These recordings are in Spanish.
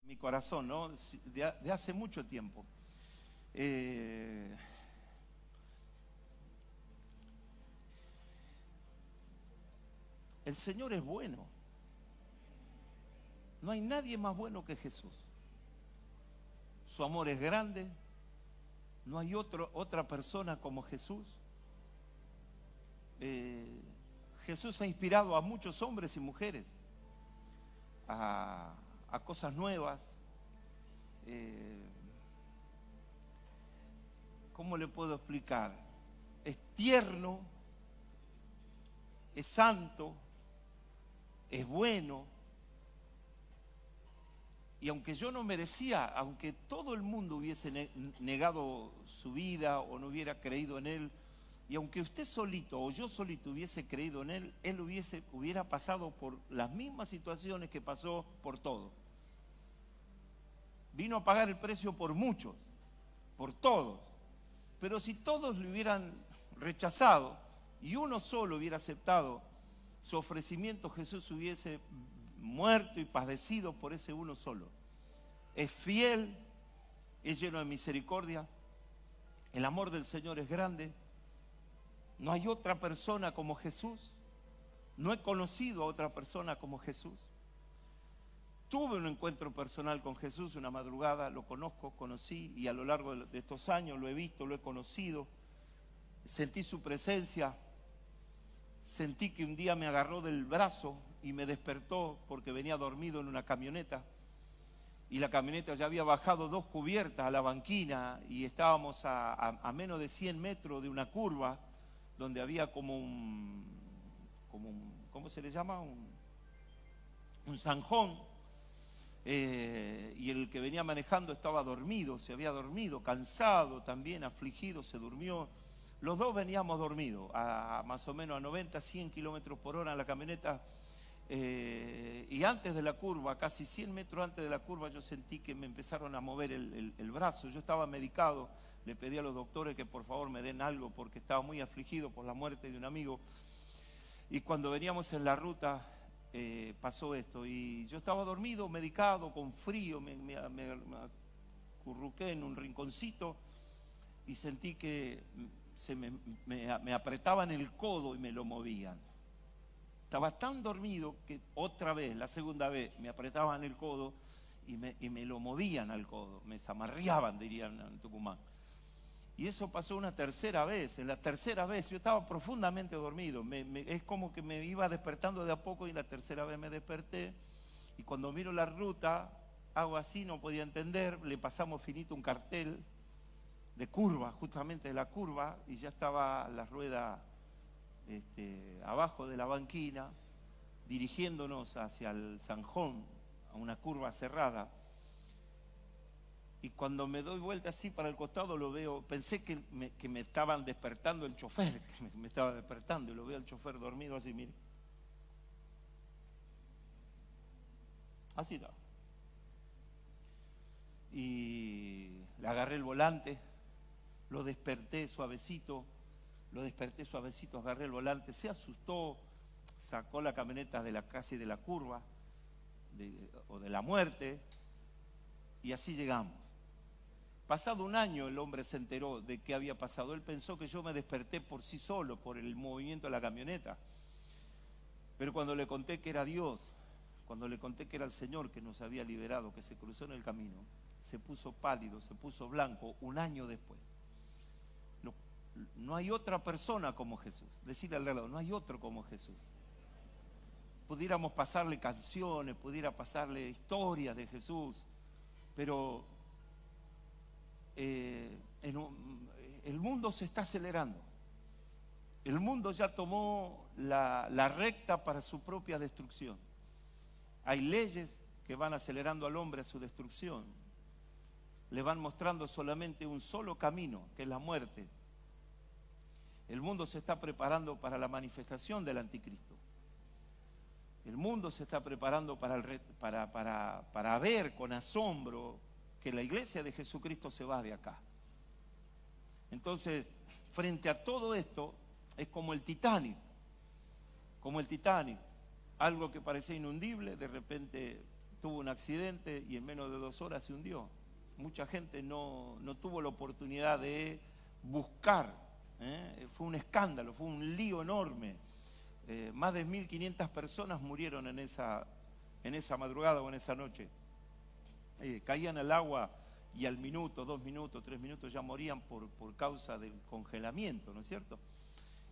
mi corazón, ¿no? De hace mucho tiempo. El Señor es bueno. No hay nadie más bueno que Jesús. Su amor es grande. No hay otra persona como Jesús. Jesús ha inspirado a muchos hombres y mujeres a cosas nuevas. ¿Cómo le puedo explicar? Es tierno, es santo, es bueno. Y aunque yo no merecía, aunque todo el mundo hubiese negado su vida o no hubiera creído en Él, y aunque usted solito o yo solito hubiese creído en Él, Él hubiera pasado por las mismas situaciones que pasó por todos. Vino a pagar el precio por muchos, por todos. Pero si todos le hubieran rechazado y uno solo hubiera aceptado su ofrecimiento, Jesús hubiese muerto y padecido por ese uno solo. Es fiel, es lleno de misericordia, el amor del Señor es grande. No hay otra persona como Jesús. No he conocido a otra persona como Jesús. Tuve un encuentro personal con Jesús una madrugada, lo conocí y a lo largo de estos años lo he visto, lo he conocido. Sentí su presencia, sentí que un día me agarró del brazo y me despertó porque venía dormido en una camioneta. Y la camioneta ya había bajado 2 cubiertas a la banquina y estábamos a menos de 100 metros de una curva donde había como un ¿cómo se le llama? Un zanjón. Y el que venía manejando estaba dormido, se había dormido, cansado también, afligido, se durmió. Los dos veníamos dormidos, a más o menos a 90, 100 kilómetros por hora en la camioneta. Y antes de la curva, casi 100 metros antes de la curva, yo sentí que me empezaron a mover el brazo. Yo estaba medicado, le pedí a los doctores que por favor me den algo porque estaba muy afligido por la muerte de un amigo. Y cuando veníamos en la ruta pasó esto y yo estaba dormido, medicado, con frío, me acurruqué en un rinconcito y sentí que me apretaban el codo y me lo movían. Estaba tan dormido que otra vez, la segunda vez, me apretaban el codo y me lo movían al codo, me zamarreaban, dirían en Tucumán. Y eso pasó una tercera vez. En la tercera vez yo estaba profundamente dormido. Es como que me iba despertando de a poco y la tercera vez me desperté. Y cuando miro la ruta, hago así, no podía entender. Le pasamos finito un cartel de curva, justamente de la curva, y ya estaba la rueda abajo de la banquina, dirigiéndonos hacia el zanjón, a una curva cerrada. Y cuando me doy vuelta así para el costado lo veo, pensé que me estaban despertando el chofer, que me estaba despertando, y lo veo al chofer dormido así, mire. Así estaba. Y le agarré el volante, lo desperté suavecito, agarré el volante, se asustó, sacó la camioneta casi de la curva, o de la muerte, y así llegamos. Pasado un año el hombre se enteró de qué había pasado. Él pensó que yo me desperté por sí solo, por el movimiento de la camioneta. Pero cuando le conté que era Dios, cuando le conté que era el Señor que nos había liberado, que se cruzó en el camino, se puso pálido, se puso blanco un año después. No hay otra persona como Jesús. Decirle al lado, no hay otro como Jesús. Pudiéramos pasarle canciones, pudiera pasarle historias de Jesús, pero el mundo se está acelerando. El mundo ya tomó la recta para su propia destrucción. Hay leyes que van acelerando al hombre a su destrucción. Le van mostrando solamente un solo camino, que es la muerte. El mundo se está preparando para la manifestación del anticristo. El mundo se está preparando para ver con asombro que la iglesia de Jesucristo se va de acá. Entonces, frente a todo esto, es como el Titanic. Algo que parecía inundible, de repente tuvo un accidente y en menos de 2 horas se hundió. Mucha gente no tuvo la oportunidad de buscar. Fue un escándalo, fue un lío enorme. Más de 1.500 personas murieron en esa madrugada o en esa noche. Caían al agua y al minuto, 2 minutos, 3 minutos ya morían por causa del congelamiento, ¿no es cierto?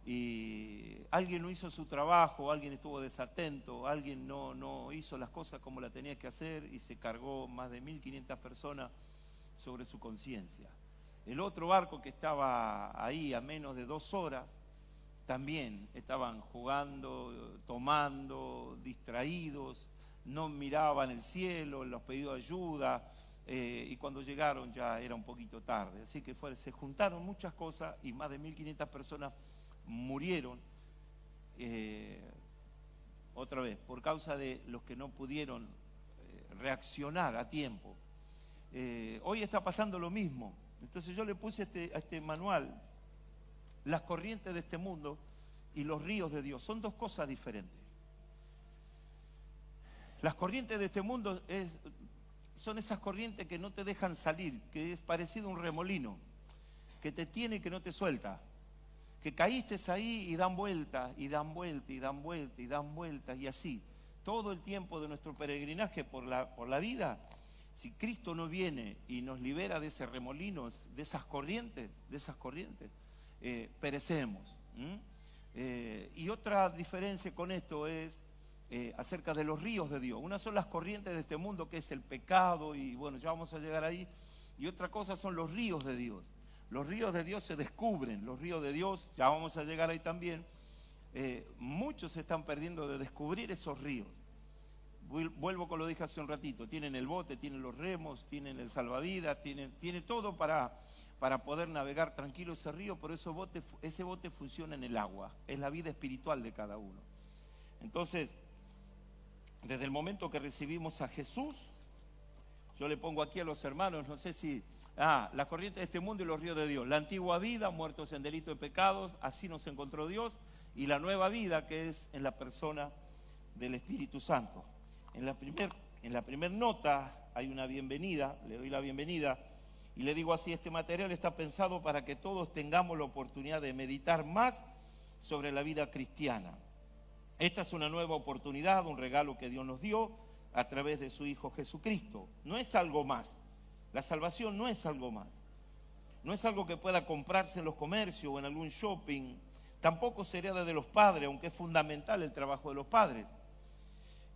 Y alguien no hizo su trabajo, alguien estuvo desatento, alguien no hizo las cosas como la tenía que hacer y se cargó más de 1.500 personas sobre su conciencia. El otro barco que estaba ahí a menos de 2 horas, también estaban jugando, tomando, distraídos, no miraban el cielo, los pedidos de ayuda, y cuando llegaron ya era un poquito tarde. Así que se juntaron muchas cosas y más de 1.500 personas murieron, otra vez, por causa de los que no pudieron reaccionar a tiempo. Hoy está pasando lo mismo. Entonces yo le puse a este manual, las corrientes de este mundo y los ríos de Dios. Son 2 cosas diferentes. Las corrientes de este mundo son esas corrientes que no te dejan salir, que es parecido a un remolino, que te tiene y que no te suelta. Que caíste ahí y dan vueltas, y dan vueltas, y dan vueltas, y dan vueltas, y así. Todo el tiempo de nuestro peregrinaje por la vida, si Cristo no viene y nos libera de ese remolino, de esas corrientes, perecemos. Y otra diferencia con esto es acerca de los ríos de Dios. Una son las corrientes de este mundo, que es el pecado, y bueno, ya vamos a llegar ahí. Y otra cosa son los ríos de Dios. Los ríos de Dios se descubren, los ríos de Dios, ya vamos a llegar ahí también. Muchos se están perdiendo de descubrir esos ríos. Vuelvo con lo que dije hace un ratito, tienen el bote, tienen los remos, tienen el salvavidas, tiene todo para poder navegar tranquilo ese río, pero ese bote funciona en el agua, es la vida espiritual de cada uno. Entonces, desde el momento que recibimos a Jesús, yo le pongo aquí a los hermanos, no sé si... la corriente de este mundo y los ríos de Dios. La antigua vida, muertos en delitos y pecados, así nos encontró Dios. Y la nueva vida, que es en la persona del Espíritu Santo. En la primer nota hay una bienvenida, le doy la bienvenida y le digo así: este material está pensado para que todos tengamos la oportunidad de meditar más sobre la vida cristiana. Esta es una nueva oportunidad, un regalo que Dios nos dio a través de su Hijo Jesucristo. No es algo más. La salvación no es algo más. No es algo que pueda comprarse en los comercios o en algún shopping. Tampoco se hereda de los padres, aunque es fundamental el trabajo de los padres.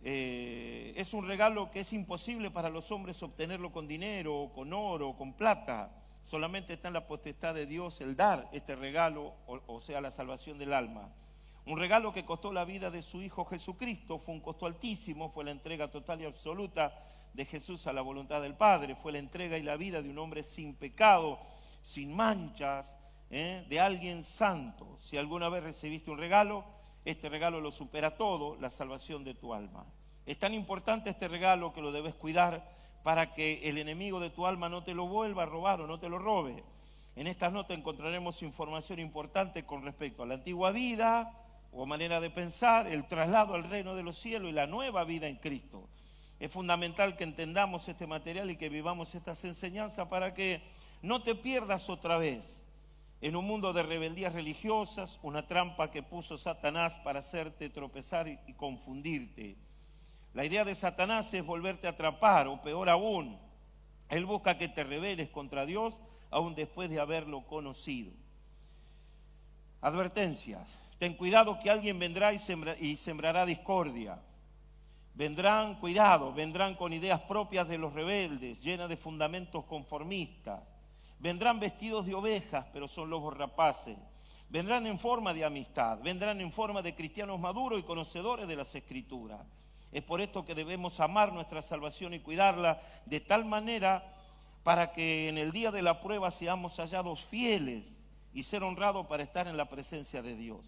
Es un regalo que es imposible para los hombres obtenerlo con dinero, o con oro, o con plata. Solamente está en la potestad de Dios el dar este regalo, o sea, la salvación del alma. Un regalo que costó la vida de su Hijo Jesucristo, fue un costo altísimo, fue la entrega total y absoluta de Jesús a la voluntad del Padre, fue la entrega y la vida de un hombre sin pecado, sin manchas, de alguien santo. Si alguna vez recibiste un regalo, este regalo lo supera todo, la salvación de tu alma. Es tan importante este regalo que lo debes cuidar para que el enemigo de tu alma no te lo vuelva a robar o no te lo robe. En estas notas encontraremos información importante con respecto a la antigua vida o manera de pensar, el traslado al reino de los cielos y la nueva vida en Cristo. Es fundamental que entendamos este material y que vivamos estas enseñanzas para que no te pierdas otra vez en un mundo de rebeldías religiosas, una trampa que puso Satanás para hacerte tropezar y confundirte. La idea de Satanás es volverte a atrapar, o peor aún, él busca que te rebeles contra Dios aún después de haberlo conocido. Advertencias: ten cuidado que alguien vendrá y sembrará discordia. Vendrán con ideas propias de los rebeldes, llenas de fundamentos conformistas. Vendrán vestidos de ovejas, pero son lobos rapaces. Vendrán en forma de amistad, vendrán en forma de cristianos maduros y conocedores de las Escrituras. Es por esto que debemos amar nuestra salvación y cuidarla de tal manera para que en el día de la prueba seamos hallados fieles y ser honrados para estar en la presencia de Dios.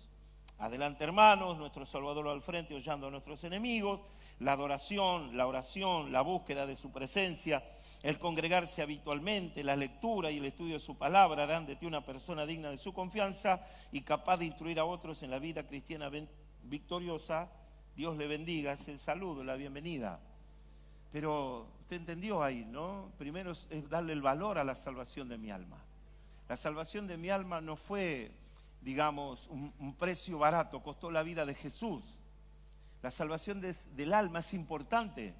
Adelante, hermanos, nuestro Salvador al frente, hollando a nuestros enemigos. La adoración, la oración, la búsqueda de su presencia, el congregarse habitualmente, la lectura y el estudio de su palabra harán de ti una persona digna de su confianza y capaz de instruir a otros en la vida cristiana victoriosa. Dios le bendiga. Es el saludo, la bienvenida Pero usted entendió ahí, ¿no? Primero es darle el valor a la salvación de mi alma. La salvación de mi alma no fue, digamos, un precio barato, costó la vida de Jesús. La salvación del alma es importante.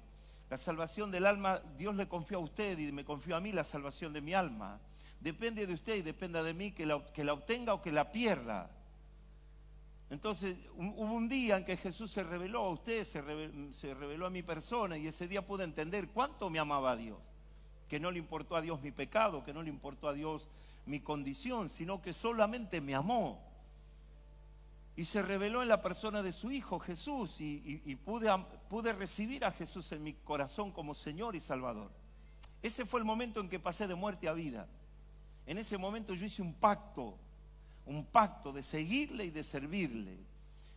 La salvación del alma, Dios le confió a usted y me confió a mí la salvación de mi alma. Depende de usted y dependa de mí que la obtenga o que la pierda. Entonces, hubo un día en que Jesús se reveló a usted, se reveló a mi persona, y ese día pude entender cuánto me amaba a Dios. Que no le importó a Dios mi pecado, que no le importó a Dios mi condición, sino que solamente me amó. Y se reveló en la persona de su Hijo Jesús, y pude recibir a Jesús en mi corazón como Señor y Salvador. Ese fue el momento en que pasé de muerte a vida. En ese momento yo hice un pacto de seguirle y de servirle.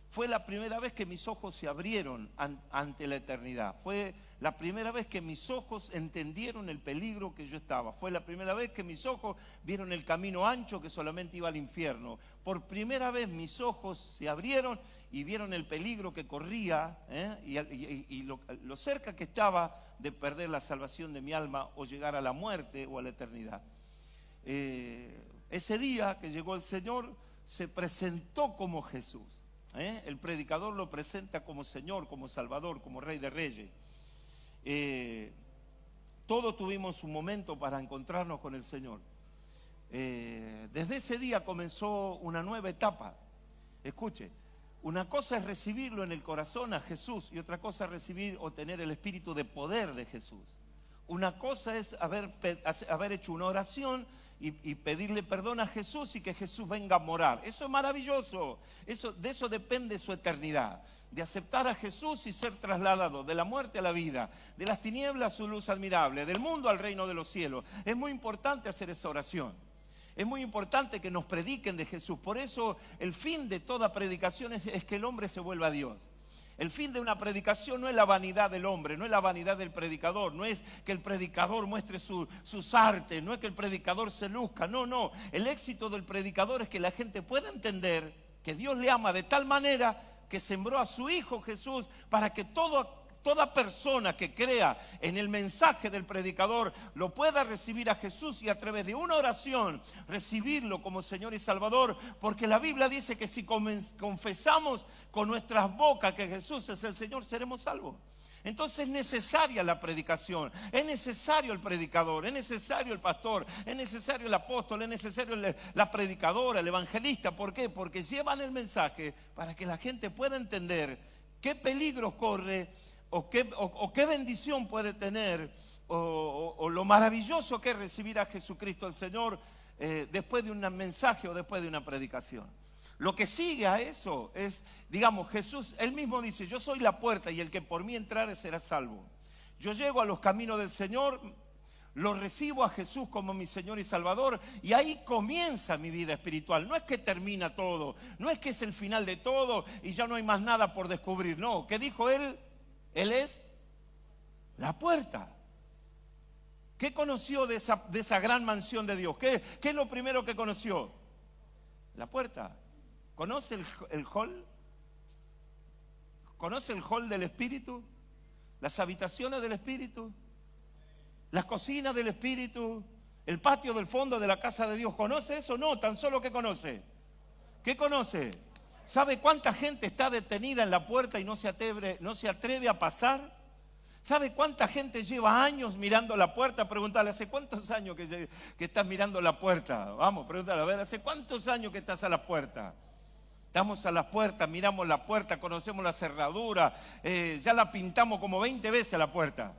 Fue la primera vez que mis ojos se abrieron ante la eternidad. Fue la primera vez que mis ojos entendieron el peligro que yo estaba. Fue la primera vez que mis ojos vieron el camino ancho que solamente iba al infierno. Por primera vez mis ojos se abrieron y vieron el peligro que corría, y lo cerca que estaba de perder la salvación de mi alma o llegar a la muerte o a la eternidad. Ese día que llegó el Señor, se presentó como Jesús. El predicador lo presenta como Señor, como Salvador, como Rey de Reyes. Todos tuvimos un momento para encontrarnos con el Señor. Desde ese día comenzó una nueva etapa. Escuche, una cosa es recibirlo en el corazón a Jesús y otra cosa es recibir o tener el espíritu de poder de Jesús. Una cosa es haber hecho una oración y pedirle perdón a Jesús y que Jesús venga a morar. Eso es maravilloso. De eso depende su eternidad. De aceptar a Jesús y ser trasladado de la muerte a la vida, de las tinieblas a su luz admirable, del mundo al reino de los cielos. Es muy importante hacer esa oración. Es muy importante que nos prediquen de Jesús. Por eso el fin de toda predicación es que el hombre se vuelva a Dios. El fin de una predicación no es la vanidad del hombre, no es la vanidad del predicador, no es que el predicador muestre sus artes, no es que el predicador se luzca, no. El éxito del predicador es que la gente pueda entender que Dios le ama de tal manera que sembró a su Hijo Jesús para que toda persona que crea en el mensaje del predicador lo pueda recibir a Jesús y a través de una oración recibirlo como Señor y Salvador, porque la Biblia dice que si confesamos con nuestras bocas que Jesús es el Señor, seremos salvos. Entonces es necesaria la predicación, es necesario el predicador, es necesario el pastor, es necesario el apóstol, es necesario la predicadora, el evangelista. ¿Por qué? Porque llevan el mensaje para que la gente pueda entender qué peligros corre o qué bendición puede tener o lo maravilloso que es recibir a Jesucristo el Señor después de un mensaje o después de una predicación. Lo que sigue a eso es, digamos, Jesús, él mismo dice, yo soy la puerta y el que por mí entrare será salvo. Yo llego a los caminos del Señor, lo recibo a Jesús como mi Señor y Salvador y ahí comienza mi vida espiritual. No es que termina todo, no es que es el final de todo y ya no hay más nada por descubrir. No, ¿qué dijo él? Él es la puerta. ¿Qué conoció de esa gran mansión de Dios? ¿Qué es lo primero que conoció? La puerta. ¿Conoce el hall? ¿Conoce el hall del Espíritu? ¿Las habitaciones del Espíritu? ¿Las cocinas del Espíritu? ¿El patio del fondo de la casa de Dios? ¿Conoce eso? No, tan solo que conoce. ¿Qué conoce? ¿Sabe cuánta gente está detenida en la puerta y no se atreve a pasar? ¿Sabe cuánta gente lleva años mirando la puerta? Pregúntale, ¿hace cuántos años que estás mirando la puerta? Vamos, pregúntale, a ver, ¿hace cuántos años que estás a la puerta? Estamos a la puerta, miramos la puerta, conocemos la cerradura, ya la pintamos como 20 veces a la puerta.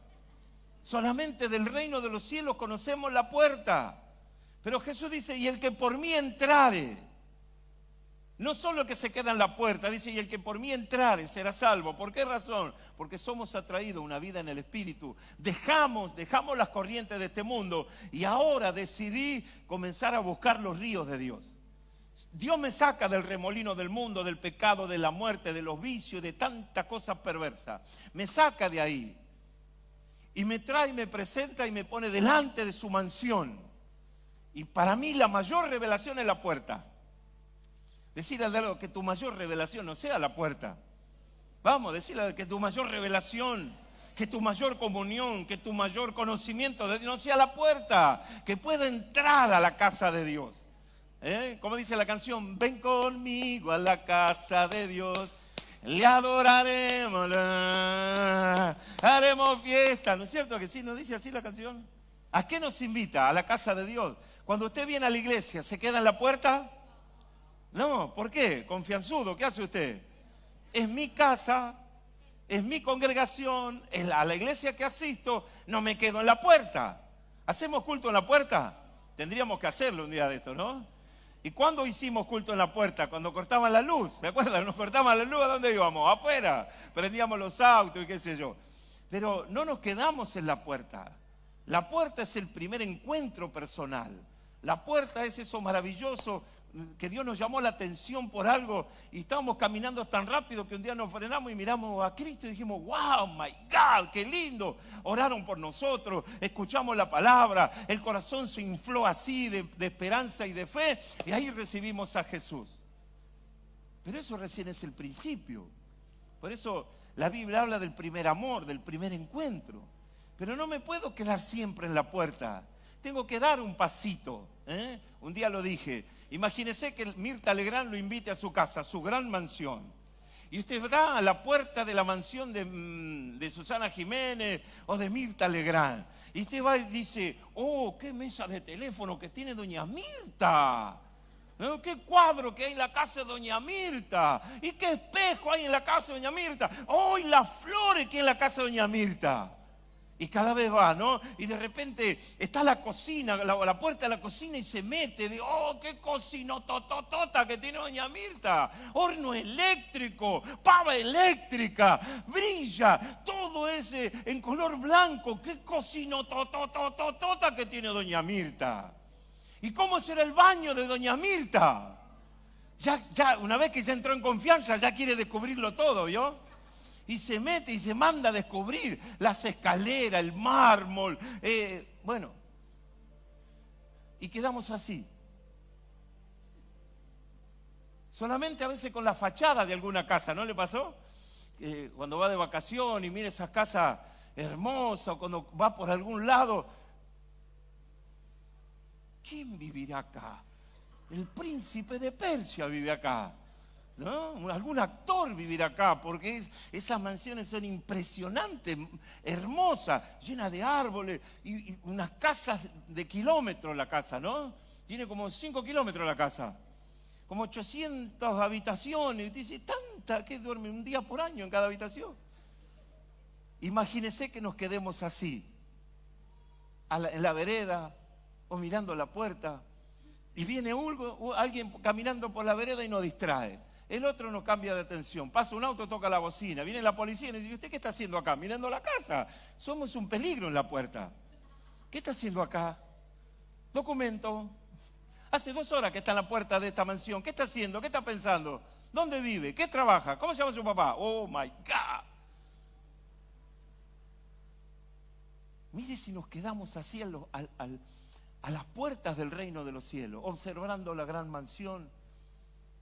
Solamente del reino de los cielos conocemos la puerta. Pero Jesús dice, y el que por mí entrare, no solo el que se queda en la puerta, dice, y el que por mí entrare será salvo. ¿Por qué razón? Porque somos atraídos a una vida en el Espíritu. Dejamos las corrientes de este mundo y ahora decidí comenzar a buscar los ríos de Dios. Dios me saca del remolino del mundo, del pecado, de la muerte, de los vicios, de tanta cosa perversa. Me saca de ahí y me trae, me presenta y me pone delante de su mansión. Y para mí la mayor revelación es la puerta. Decirle al algo que tu mayor revelación no sea la puerta. Vamos, decirle que tu mayor revelación que tu mayor comunión, que tu mayor conocimiento de Dios no sea la puerta, que pueda entrar a la casa de Dios. Como dice la canción, ven conmigo a la casa de Dios, le adoraremos, haremos fiesta. ¿No es cierto que sí? ¿No dice así la canción? ¿A qué nos invita? A la casa de Dios. Cuando usted viene a la iglesia, ¿se queda en la puerta? No, ¿por qué? Confianzudo, ¿qué hace usted? Es mi casa, es mi congregación, es a la iglesia que asisto, no me quedo en la puerta. ¿Hacemos culto en la puerta? Tendríamos que hacerlo un día de esto, ¿no? ¿Y cuándo hicimos culto en la puerta? Cuando cortaban la luz. ¿Me acuerdan? Nos cortaban la luz, ¿a dónde íbamos? Afuera. Prendíamos los autos y qué sé yo. Pero no nos quedamos en la puerta. La puerta es el primer encuentro personal. La puerta es eso maravilloso que Dios nos llamó la atención por algo y estábamos caminando tan rápido que un día nos frenamos y miramos a Cristo y dijimos, wow, my God, qué lindo. Oraron por nosotros, escuchamos la palabra, el corazón se infló así de esperanza y de fe y ahí recibimos a Jesús. Pero eso recién es el principio. Por eso la Biblia habla del primer amor, del primer encuentro. Pero no me puedo quedar siempre en la puerta. Tengo que dar un pasito. Un día lo dije. Imagínese que Mirta Legrand lo invite a su casa, a su gran mansión. Y usted va a la puerta de la mansión de Susana Jiménez o de Mirta Legrand. Y usted va y dice, oh, qué mesa de teléfono que tiene doña Mirta. ¿No? Qué cuadro que hay en la casa de doña Mirta. Y qué espejo hay en la casa de doña Mirta. Oh, y las flores que hay en la casa de doña Mirta. Y cada vez va, ¿no? Y de repente está la cocina, la puerta de la cocina y se mete. De, oh, qué cocinotototota que tiene doña Mirta. Horno eléctrico, pava eléctrica, brilla. Todo ese en color blanco. Qué cocinotototota que tiene doña Mirta. ¿Y cómo será el baño de doña Mirta? Ya, una vez que ya entró en confianza, ya quiere descubrirlo todo, ¿vio? Y se mete y se manda a descubrir las escaleras, el mármol. Bueno, y quedamos así. Solamente a veces con la fachada de alguna casa, ¿no le pasó? Cuando va de vacación y mira esas casas hermosas, o cuando va por algún lado. ¿Quién vivirá acá? El príncipe de Persia vive acá. ¿No? Algún actor vivirá acá, porque esas mansiones son impresionantes, hermosas, llenas de árboles, y unas casas de kilómetros la casa, ¿no? Tiene como 5 kilómetros la casa, como 800 habitaciones, y dice, tanta, que duerme un día por año en cada habitación. Imagínese que nos quedemos así, en la vereda, o mirando la puerta, y viene alguien caminando por la vereda y nos distrae. El otro no cambia de atención. Pasa un auto, toca la bocina. Viene la policía y nos dice, ¿usted qué está haciendo acá? Mirando la casa. Somos un peligro en la puerta. ¿Qué está haciendo acá? Documento. Hace 2 horas que está en la puerta de esta mansión. ¿Qué está haciendo? ¿Qué está pensando? ¿Dónde vive? ¿Qué trabaja? ¿Cómo se llama su papá? Oh, my God. Mire si nos quedamos así a las puertas del reino de los cielos, observando la gran mansión,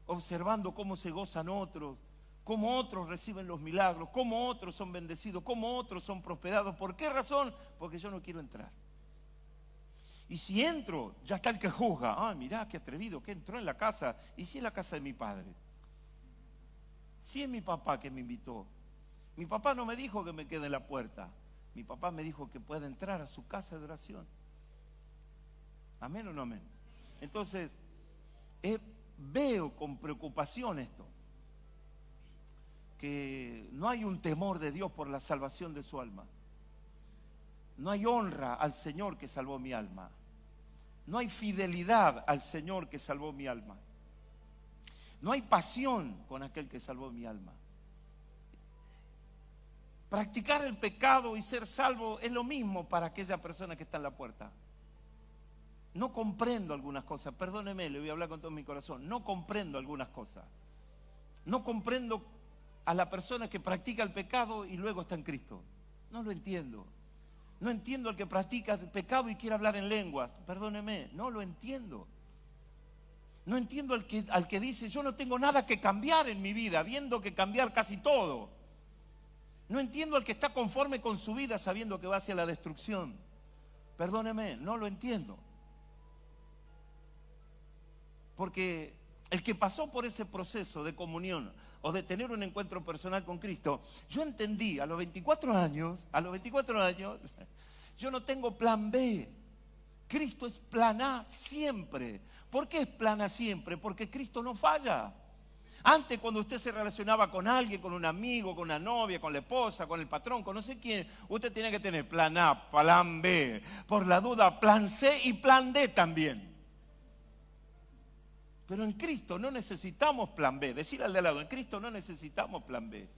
observando cómo se gozan otros, cómo otros reciben los milagros, cómo otros son bendecidos, cómo otros son prosperados. ¿Por qué razón? Porque yo no quiero entrar. Y si entro, ya está el que juzga. Ah, mirá, qué atrevido, que entró en la casa. ¿Y si es la casa de mi padre? Si es mi papá que me invitó. Mi papá no me dijo que me quede en la puerta. Mi papá me dijo que pueda entrar a su casa de oración. ¿Amén o no amén? Entonces, veo con preocupación esto, que no hay un temor de Dios por la salvación de su alma. No hay honra al Señor que salvó mi alma. No hay fidelidad al Señor que salvó mi alma. No hay pasión con aquel que salvó mi alma. Practicar el pecado y ser salvo es lo mismo para aquella persona que está en la puerta. No comprendo algunas cosas, perdóneme, le voy a hablar con todo mi corazón. No comprendo algunas cosas. No comprendo a la persona que practica el pecado y luego está en Cristo. No lo entiendo. No entiendo al que practica el pecado y quiere hablar en lenguas. Perdóneme, no lo entiendo. No entiendo al que dice, yo no tengo nada que cambiar en mi vida, habiendo que cambiar casi todo. No entiendo al que está conforme con su vida sabiendo que va hacia la destrucción. Perdóneme, no lo entiendo. Porque el que pasó por ese proceso de comunión o de tener un encuentro personal con Cristo, yo entendí a los 24 años, yo no tengo plan B. Cristo es plan A siempre. ¿Por qué es plan A siempre? Porque Cristo no falla. Antes, cuando usted se relacionaba con alguien, con un amigo, con una novia, con la esposa, con el patrón, con no sé quién, usted tiene que tener plan A, plan B, por la duda, plan C y plan D también. Pero en Cristo no necesitamos plan B. Decir al de al lado, en Cristo no necesitamos plan B.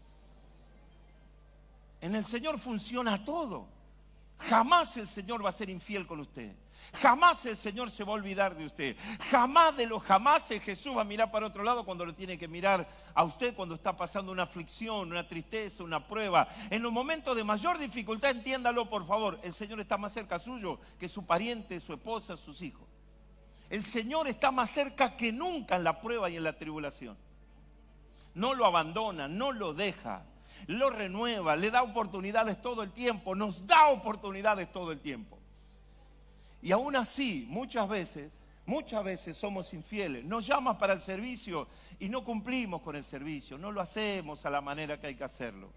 En el Señor funciona todo. Jamás el Señor va a ser infiel con usted. Jamás el Señor se va a olvidar de usted. Jamás de los jamases Jesús va a mirar para otro lado cuando lo tiene que mirar a usted cuando está pasando una aflicción, una tristeza, una prueba. En los momentos de mayor dificultad, entiéndalo por favor, el Señor está más cerca suyo que su pariente, su esposa, sus hijos. El Señor está más cerca que nunca en la prueba y en la tribulación. No lo abandona, no lo deja, lo renueva, le da oportunidades todo el tiempo, nos da oportunidades todo el tiempo. Y aún así, muchas veces somos infieles. Nos llama para el servicio y no cumplimos con el servicio, no lo hacemos a la manera que hay que hacerlo.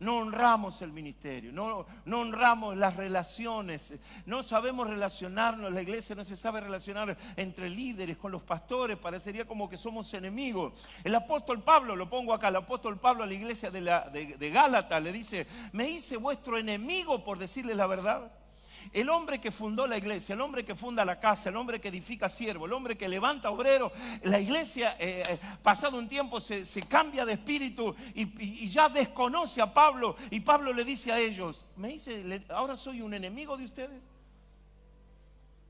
No honramos el ministerio, no honramos las relaciones, no sabemos relacionarnos, la iglesia no se sabe relacionar entre líderes, con los pastores, parecería como que somos enemigos. El apóstol Pablo, lo pongo acá, el apóstol Pablo a la iglesia de Gálatas le dice, me hice vuestro enemigo por decirles la verdad. El hombre que fundó la iglesia, el hombre que funda la casa, el hombre que edifica siervo, el hombre que levanta obrero, la iglesia pasado un tiempo se cambia de espíritu y ya desconoce a Pablo. Y Pablo le dice a ellos, ahora soy un enemigo de ustedes.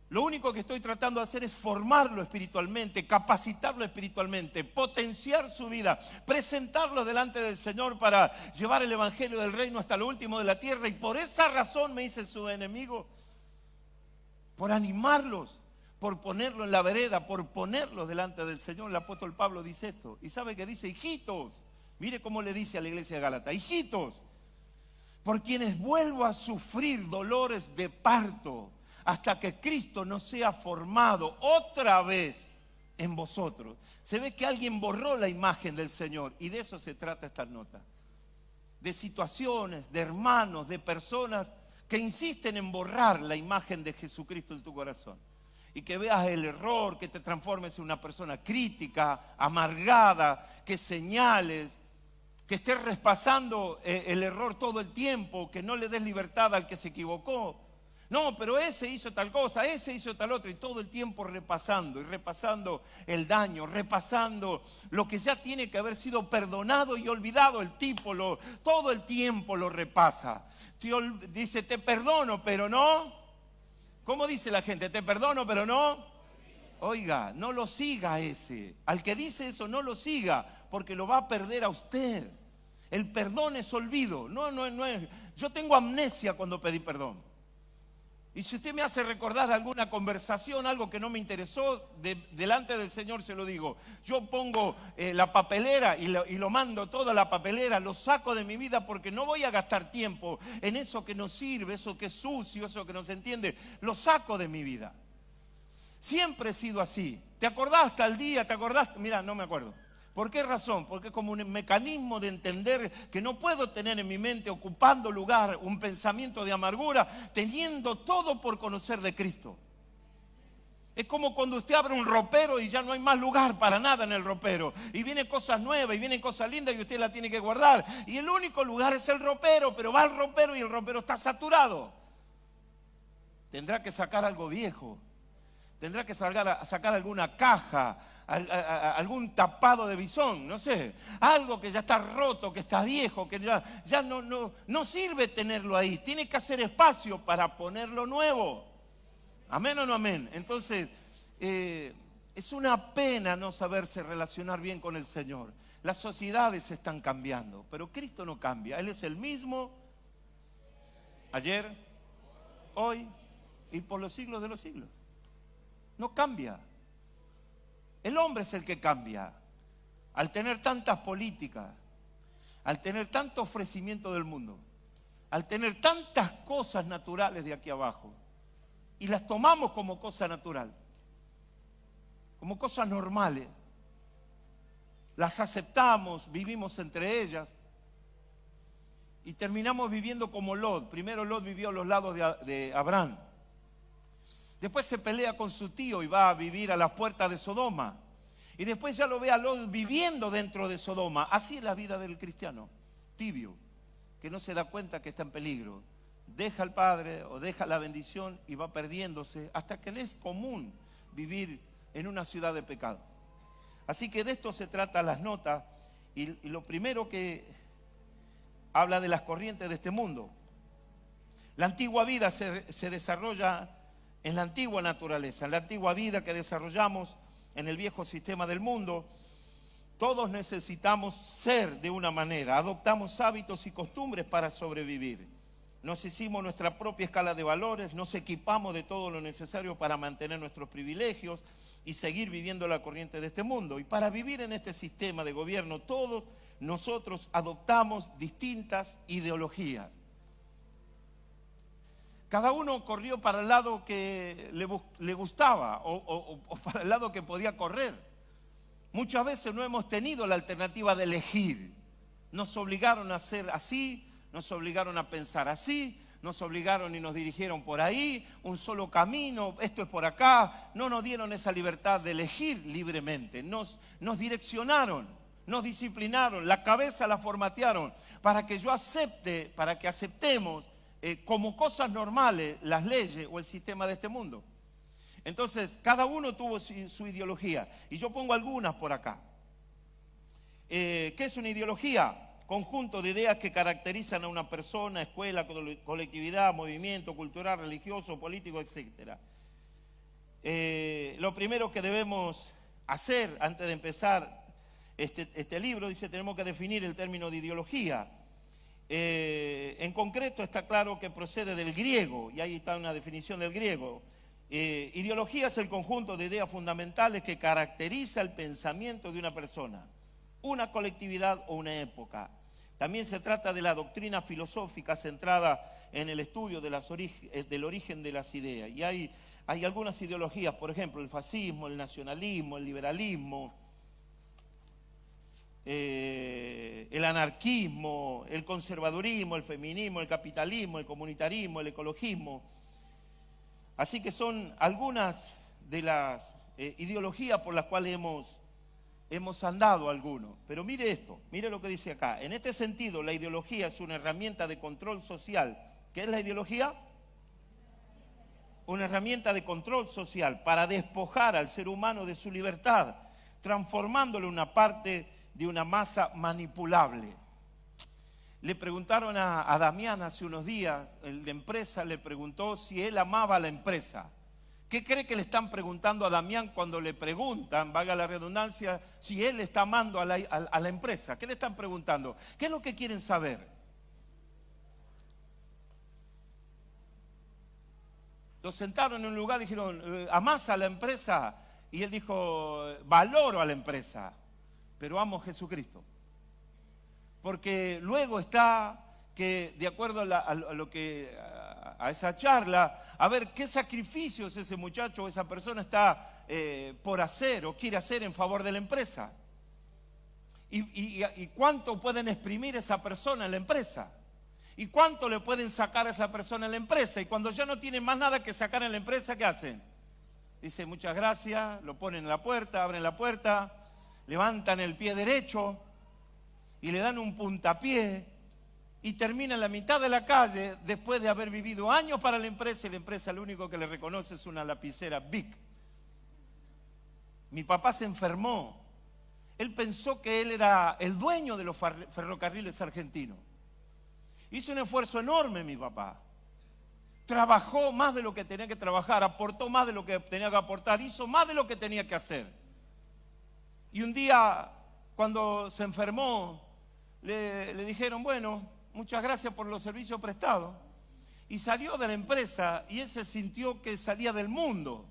Lo único que estoy tratando de hacer es formarlo espiritualmente, capacitarlo espiritualmente, potenciar su vida, presentarlo delante del Señor para llevar el evangelio del reino hasta lo último de la tierra. Y por esa razón me hice su enemigo, por animarlos, por ponerlo en la vereda, por ponerlos delante del Señor. El apóstol Pablo dice esto. ¿Y sabe qué dice? Hijitos, mire cómo le dice a la iglesia de Gálatas, hijitos, por quienes vuelvo a sufrir dolores de parto, hasta que Cristo no sea formado otra vez en vosotros. Se ve que alguien borró la imagen del Señor y de eso se trata esta nota. De situaciones, de hermanos, de personas que insisten en borrar la imagen de Jesucristo en tu corazón. Y que veas el error, que te transformes en una persona crítica, amargada, que señales, que estés repasando el error todo el tiempo, que no le des libertad al que se equivocó. No, pero ese hizo tal cosa, ese hizo tal otra, y todo el tiempo repasando, y repasando el daño, repasando lo que ya tiene que haber sido perdonado y olvidado. El tipo todo el tiempo lo repasa. Dice, te perdono, pero no. ¿Cómo dice la gente? Te perdono, pero no. Oiga, no lo siga ese. Al que dice eso, no lo siga, porque lo va a perder a usted. El perdón es olvido. No es. Yo tengo amnesia cuando pedí perdón. Y si usted me hace recordar alguna conversación, algo que no me interesó, delante del Señor se lo digo. Yo pongo la papelera y lo mando toda la papelera, lo saco de mi vida porque no voy a gastar tiempo en eso que no sirve, eso que es sucio, eso que no se entiende. Lo saco de mi vida. Siempre he sido así. ¿Te acordás tal día? ¿Te acordás? Mira, no me acuerdo. ¿Por qué razón? Porque es como un mecanismo de entender que no puedo tener en mi mente ocupando lugar un pensamiento de amargura, teniendo todo por conocer de Cristo. Es como cuando usted abre un ropero y ya no hay más lugar para nada en el ropero. Y vienen cosas nuevas y vienen cosas lindas y usted las tiene que guardar. Y el único lugar es el ropero, pero va al ropero y el ropero está saturado. Tendrá que sacar algo viejo. Tendrá que sacar alguna caja, algún tapado de bisón, no sé, algo que ya está roto, que está viejo, que ya no sirve tenerlo ahí. Tiene que hacer espacio para ponerlo nuevo. ¿Amén o no amén? Entonces, es una pena no saberse relacionar bien con el Señor. Las sociedades están cambiando, pero Cristo no cambia. Él es el mismo ayer, hoy y por los siglos de los siglos. No cambia. El hombre es el que cambia. Al tener tantas políticas, al tener tanto ofrecimiento del mundo, al tener tantas cosas naturales de aquí abajo, y las tomamos como cosa natural, como cosas normales, las aceptamos, vivimos entre ellas, y terminamos viviendo como Lot. Primero Lot vivió a los lados de Abraham. Después se pelea con su tío y va a vivir a las puertas de Sodoma. Y después ya lo ve a Lot viviendo dentro de Sodoma. Así es la vida del cristiano, tibio, que no se da cuenta que está en peligro. Deja al Padre o deja la bendición y va perdiéndose hasta que le es común vivir en una ciudad de pecado. Así que de esto se trata las notas. Y lo primero que habla de las corrientes de este mundo. La antigua vida se desarrolla en la antigua naturaleza, en la antigua vida que desarrollamos en el viejo sistema del mundo. Todos necesitamos ser de una manera, adoptamos hábitos y costumbres para sobrevivir. Nos hicimos nuestra propia escala de valores, nos equipamos de todo lo necesario para mantener nuestros privilegios y seguir viviendo la corriente de este mundo. Y para vivir en este sistema de gobierno, todos nosotros adoptamos distintas ideologías. Cada uno corrió para el lado que le gustaba o para el lado que podía correr. Muchas veces no hemos tenido la alternativa de elegir. Nos obligaron a hacer así, nos obligaron a pensar así, nos obligaron y nos dirigieron por ahí, un solo camino, esto es por acá. No nos dieron esa libertad de elegir libremente, nos direccionaron, nos disciplinaron, la cabeza la formatearon para que yo acepte, para que aceptemos como cosas normales las leyes o el sistema de este mundo. Entonces, cada uno tuvo su ideología y yo pongo algunas por acá. ¿Qué es una ideología? Conjunto de ideas que caracterizan a una persona, escuela, colectividad, movimiento cultural, religioso, político, etc. Lo primero que debemos hacer antes de empezar este libro, dice, tenemos que definir el término de ideología. En concreto está claro que procede del griego, y ahí está una definición del griego. Ideología es el conjunto de ideas fundamentales que caracteriza el pensamiento de una persona, una colectividad o una época. También se trata de la doctrina filosófica centrada en el estudio del origen de las ideas. Y hay algunas ideologías, por ejemplo, el fascismo, el nacionalismo, el liberalismo, el anarquismo, el conservadurismo, el feminismo, el capitalismo, el comunitarismo, el ecologismo. Así que son algunas de las ideologías por las cuales hemos andado algunos. Pero mire esto, mire lo que dice acá. En este sentido, la ideología es una herramienta de control social. ¿Qué es la ideología? Una herramienta de control social para despojar al ser humano de su libertad, transformándolo en una parte de una masa manipulable. Le preguntaron a Damián hace unos días, el de empresa le preguntó si él amaba a la empresa. ¿Qué cree que le están preguntando a Damián cuando le preguntan, valga la redundancia, si él está amando a la empresa? ¿Qué le están preguntando? ¿Qué es lo que quieren saber? Lo sentaron en un lugar y dijeron, ¿amás a la empresa? Y él dijo, valoro a la empresa, pero amo a Jesucristo. Porque luego está que, de acuerdo a esa charla, a ver qué sacrificios ese muchacho o esa persona está por hacer o quiere hacer en favor de la empresa. Y cuánto pueden exprimir esa persona en la empresa. Y cuánto le pueden sacar a esa persona en la empresa. Y cuando ya no tienen más nada que sacar en la empresa, ¿qué hacen? Dice, muchas gracias, lo ponen en la puerta, abren la puerta, levantan el pie derecho y le dan un puntapié y termina en la mitad de la calle después de haber vivido años para la empresa, y la empresa lo único que le reconoce es una lapicera Bic. Mi papá se enfermó. Él pensó que él era el dueño de los ferrocarriles argentinos. Hizo un esfuerzo enorme mi papá. Trabajó más de lo que tenía que trabajar, aportó más de lo que tenía que aportar, hizo más de lo que tenía que hacer. Y un día, cuando se enfermó, le dijeron, bueno, muchas gracias por los servicios prestados. Y salió de la empresa y él se sintió que salía del mundo,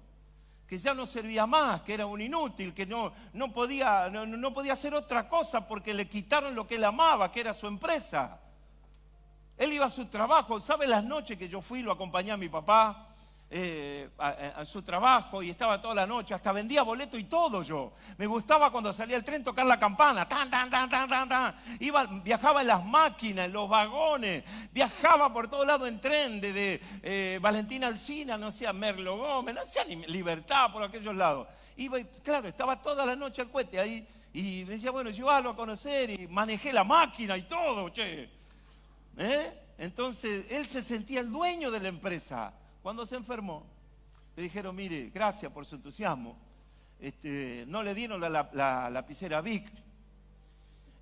que ya no servía más, que era un inútil, que no podía hacer otra cosa porque le quitaron lo que él amaba, que era su empresa. Él iba a su trabajo. ¿Sabe las noches que yo fui, lo acompañé a mi papá a su trabajo y estaba toda la noche? Hasta vendía boleto y todo yo. Me gustaba cuando salía el tren tocar la campana. Tan, tan, tan, tan, tan, tan. Viajaba en las máquinas, en los vagones. Viajaba por todos lados en tren, desde Valentina Alsina, no sé, a Merlo Gómez, no sé, ni Libertad, por aquellos lados. Iba y, claro, estaba toda la noche al cohete ahí. Y decía, bueno, llévalo a conocer. Y manejé la máquina y todo, che. Entonces él se sentía el dueño de la empresa. Cuando se enfermó, le dijeron, mire, gracias por su entusiasmo, no le dieron la lapicera Vic,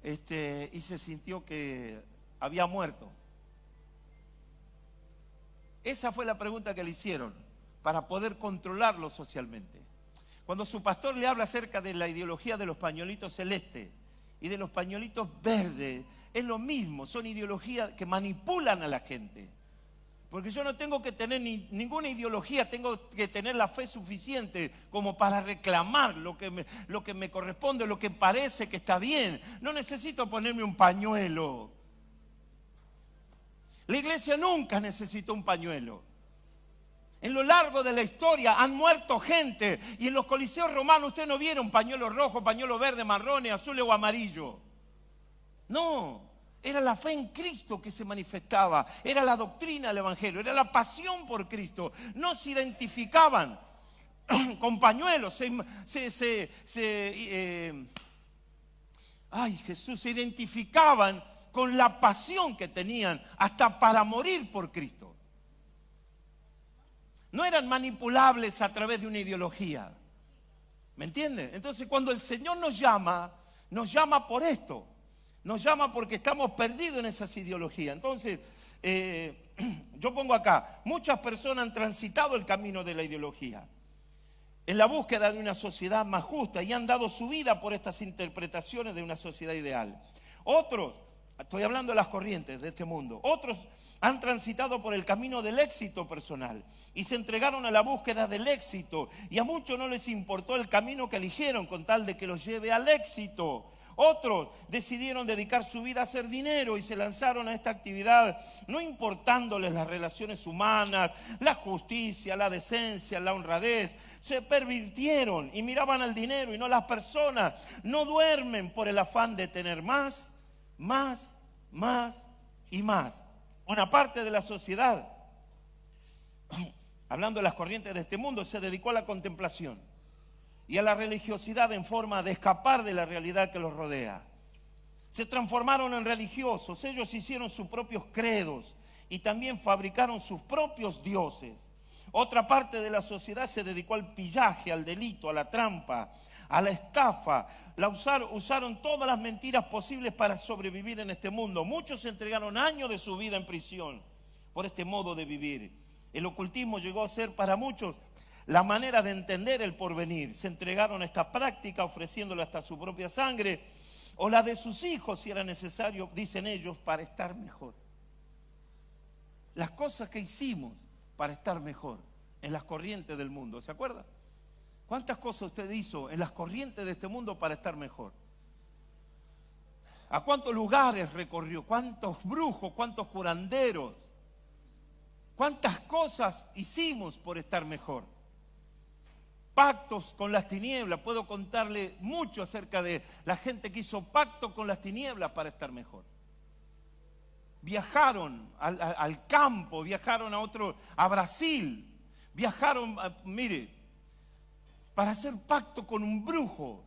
y se sintió que había muerto. Esa fue la pregunta que le hicieron para poder controlarlo socialmente. Cuando su pastor le habla acerca de la ideología de los pañuelitos celestes y de los pañuelitos verdes, es lo mismo, son ideologías que manipulan a la gente. Porque yo no tengo que tener ninguna ideología, tengo que tener la fe suficiente como para reclamar lo que me corresponde, lo que parece que está bien. No necesito ponerme un pañuelo. La iglesia nunca necesitó un pañuelo. En lo largo de la historia han muerto gente y en los coliseos romanos usted no viera un pañuelo rojo, pañuelo verde, marrón, azul o amarillo. No, era la fe en Cristo que se manifestaba, era la doctrina del Evangelio, era la pasión por Cristo. No se identificaban con pañuelos, se identificaban con la pasión que tenían hasta para morir por Cristo. No eran manipulables a través de una ideología. ¿Me entiende? Entonces cuando el Señor nos llama por esto. Nos llama porque estamos perdidos en esas ideologías. Entonces, yo pongo acá, muchas personas han transitado el camino de la ideología en la búsqueda de una sociedad más justa y han dado su vida por estas interpretaciones de una sociedad ideal. Otros, estoy hablando de las corrientes de este mundo, otros han transitado por el camino del éxito personal y se entregaron a la búsqueda del éxito y a muchos no les importó el camino que eligieron con tal de que los lleve al éxito. Otros decidieron dedicar su vida a hacer dinero y se lanzaron a esta actividad no importándoles las relaciones humanas, la justicia, la decencia, la honradez. Se pervirtieron y miraban al dinero y no a las personas. No duermen por el afán de tener más, más, más y más. Una parte de la sociedad, hablando de las corrientes de este mundo, se dedicó a la contemplación y a la religiosidad en forma de escapar de la realidad que los rodea. Se transformaron en religiosos, ellos hicieron sus propios credos y también fabricaron sus propios dioses. Otra parte de la sociedad se dedicó al pillaje, al delito, a la trampa, a la estafa. Usaron todas las mentiras posibles para sobrevivir en este mundo. Muchos entregaron años de su vida en prisión por este modo de vivir. El ocultismo llegó a ser para muchos la manera de entender el porvenir. Se entregaron a esta práctica ofreciéndole hasta su propia sangre o la de sus hijos si era necesario, dicen ellos, para estar mejor. Las cosas que hicimos para estar mejor en las corrientes del mundo, ¿se acuerda? ¿Cuántas cosas usted hizo en las corrientes de este mundo para estar mejor? ¿A cuántos lugares recorrió? ¿Cuántos brujos? ¿Cuántos curanderos? ¿Cuántas cosas hicimos por estar mejor? Pactos con las tinieblas. Puedo contarle mucho acerca de la gente que hizo pacto con las tinieblas para estar mejor. Viajaron al campo, viajaron a Brasil, viajaron, mire, para hacer pacto con un brujo.